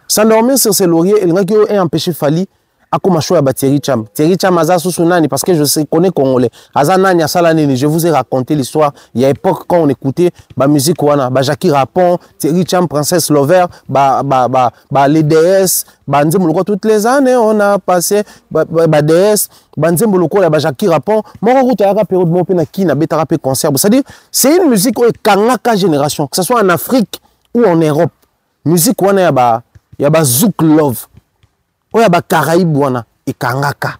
S'endormir sur ses lauriers, il a empêché Fally à comme choix à Thierry Cham. Thierry Cham a sunani parce que je connais congolais. Azanani a salanini, je vous ai raconté l'histoire. Il y a époque quand on écoutait ba musique wana, ba Jackie Rapon, Thierry Cham, Princesse Lover, les DS, ba Nzemboloko toutes les années on a passé ba DS, ba Nzemboloko la ba Jackie Rapon. Moi route à la période mon pena qui na beta rapé concert. C'est-à-dire c'est une musique qui est kangaka génération, que ce soit en Afrique ou en Europe. Musique wana ya ba Zouk Love. Oya ba Caraïbes wana et kangaka.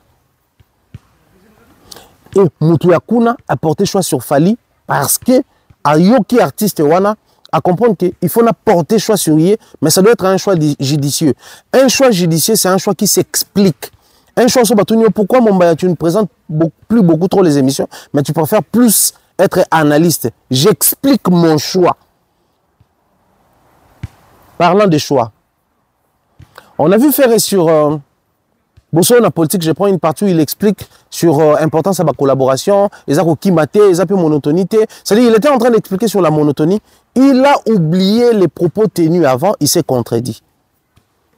Et Moutou Kuna a porté choix sur Fally parce que Ayoki artiste wana à comprendre qu'il faut porter choix sur lui, mais ça doit être un choix judicieux. Un choix judicieux, c'est un choix qui s'explique. Un choix sur Batunio, pourquoi Mombaya, tu ne présentes beaucoup trop les émissions, mais tu préfères plus être analyste. J'explique mon choix. Parlant des choix. On a vu faire sur Bosso la politique, je prends une partie où il explique sur l'importance de la collaboration, les akokimate, les monotonité. C'est-à-dire il était en train d'expliquer sur la monotonie. Il a oublié les propos tenus avant, il s'est contredit.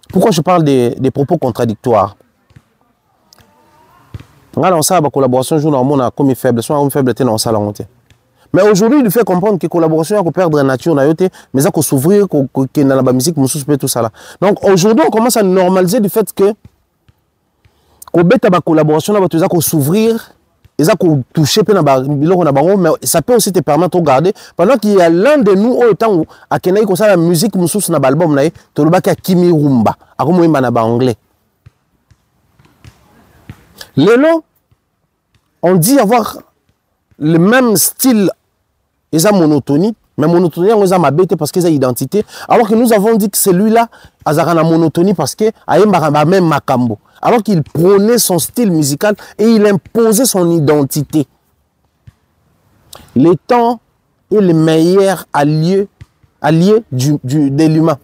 Pourquoi je parle des propos contradictoires? On sait que la collaboration joue dans le monde comme faible, soit une faible dans la honte. Mais aujourd'hui, il fait comprendre que la collaboration peut perdre la nature, mais ça peut s'ouvrir, que dans la musique, tout ça. Donc aujourd'hui, on commence à normaliser du fait que la collaboration peut s'ouvrir, et ça peut toucher, mais ça peut aussi te permettre de regarder. Pendant qu'il y a l'un de nous, au temps où la musique, dans l'album, tu as Kimi Rumba, anglais. On dit avoir le même style. Ils ont monotonie, mais monotonie, ils ont bête parce qu'ils ont identité. Alors que nous avons dit que celui-là, ils ont monotonie parce qu'il a même Makambo. Alors qu'il prônait son style musical et il imposait son identité. Le temps est le meilleur allié de l'humain.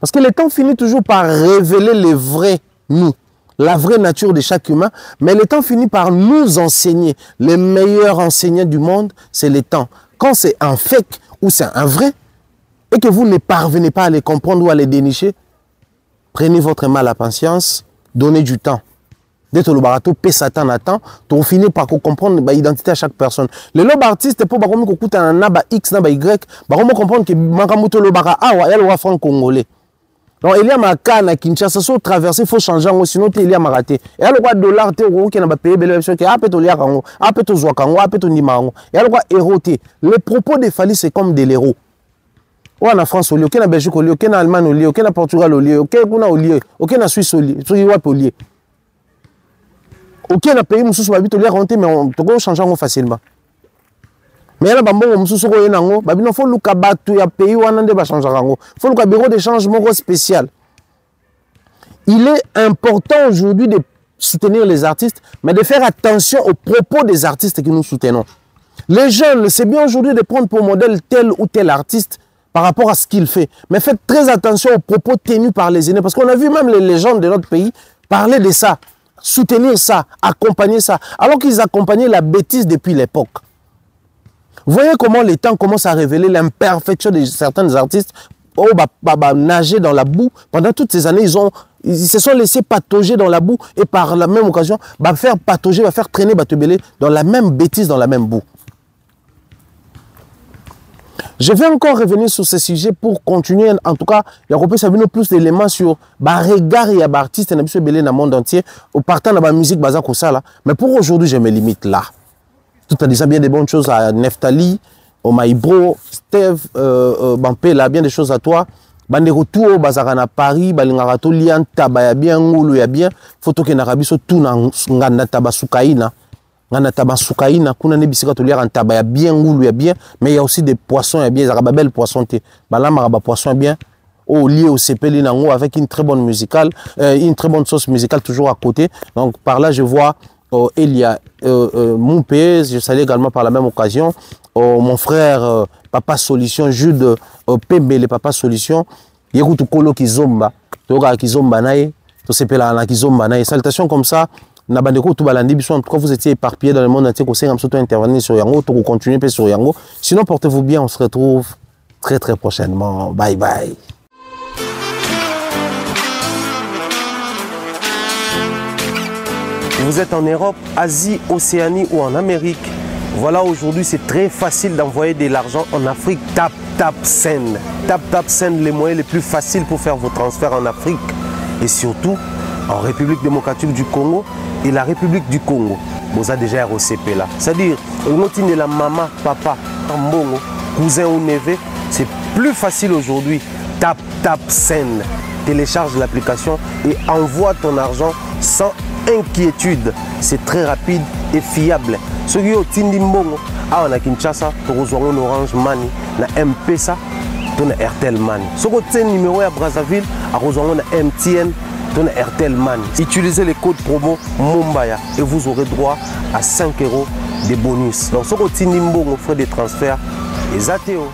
Parce que le temps finit toujours par révéler le vrai nous. La vraie nature de chaque humain, mais le temps finit par nous enseigner. Le meilleur enseignant du monde, c'est le temps. Quand c'est un fake ou c'est un vrai, et que vous ne parvenez pas à les comprendre ou à les dénicher, prenez votre mal à patience, donnez du temps. Dès que le barato peut s'attendre à temps, tu finis par comprendre l'identité à chaque personne. Le lobe artiste, pour que vous écoutez un X, un Y, vous comprendre que Makamuto le bara, il y a le franc congolais. Donc, il y a ma canne à Kinshasa, si vous traversez, il faut changer, sinon il y a ma raté. Et il y a le quoi dollar, qui n'a pas payé, il y a les propos de Fali, c'est comme des héros. Ou en France, au lieu, en Belgique, au lieu, en Allemagne, au lieu, en Portugal, au lieu, en Suisse, au lieu, au lieu. Ok, na pays mususu babito lia renté mais on toko changer facilement. Mais là bambongo mususu ko yenango, babino faut luka batu ya pays wana nde ba changer rango. Faut luka bureau de changement spécial. Il est important aujourd'hui de soutenir les artistes, mais de faire attention aux propos des artistes que nous soutenons. Les jeunes, c'est bien aujourd'hui de prendre pour modèle tel ou tel artiste par rapport à ce qu'il fait. Mais faites très attention aux propos tenus par les aînés, parce qu'on a vu même les légendes de notre pays parler de ça. Soutenir ça, accompagner ça, alors qu'ils accompagnaient la bêtise depuis l'époque. Vous voyez comment les temps commencent à révéler l'imperfection de certains artistes. Oh, nager dans la boue. Pendant toutes ces années, ils se sont laissés patauger dans la boue et par la même occasion, faire patauger, faire traîner Batebele dans la même bêtise, dans la même boue. Je vais encore revenir sur ce sujet pour continuer. En tout cas, il y a plus d'éléments sur le regard et l'artiste dans le monde entier. Au partant de la musique, mais pour aujourd'hui, je me limite là. Tout a déjà bien des bonnes choses à Neftali, au Maïbro, Steve, Bampé, là, bien des choses à toi. Bande retour, Bazarana Paris, Balingarato, Lian, Tabaya bien, Ngoulou, ya bien. Photo que Narabiso, tout n'a Tabasukaina. Ngana tabasukaina kuna ne bisika tolière en tabaya bien ngoulou ya bien, mais il y a aussi des poissons ya bien, ça belle poisson té. Bala maraba poisson bien au lié au CPL nango avec une très bonne musicale, une très bonne sauce musicale toujours à côté. Donc par là je vois Elia mon pays, je salue également par la même occasion mon frère Papa Solution Jude Pembe le Papa Solution, yekutu kolo kizomba, toka kizomba nae, to CPL na kizomba nae. Salutations comme ça. En tout cas, vous étiez éparpillés dans le monde entier, vous avez intervenir sur Yango, vous continuez sur Yango. Sinon, portez-vous bien, on se retrouve très très prochainement. Bye bye. Vous êtes en Europe, Asie, Océanie ou en Amérique. Voilà, aujourd'hui, c'est très facile d'envoyer de l'argent en Afrique. Tap Send. Tap Send, les moyens les plus faciles pour faire vos transferts en Afrique. Et surtout, en République démocratique du Congo et la République du Congo. Vous avez déjà ROCP là. C'est-à-dire, de la maman, papa, mbongo, cousin ou neveu, c'est plus facile aujourd'hui. Tap Send. Télécharge l'application et envoie ton argent sans inquiétude. C'est très rapide et fiable. Ceux qui ont Tindi Mbongo, on a Kinshasa, on a Orange Money, on a M-Pesa, on a Airtel Money. Ceux qui ont numéro à Brazzaville, on a MTN, on a Airtel Money. Utilisez les codes promo Mumbaya et vous aurez droit à 5 € de bonus. Donc, ceux qui ont Tindi Mbongo, frais de transfert, les ATO.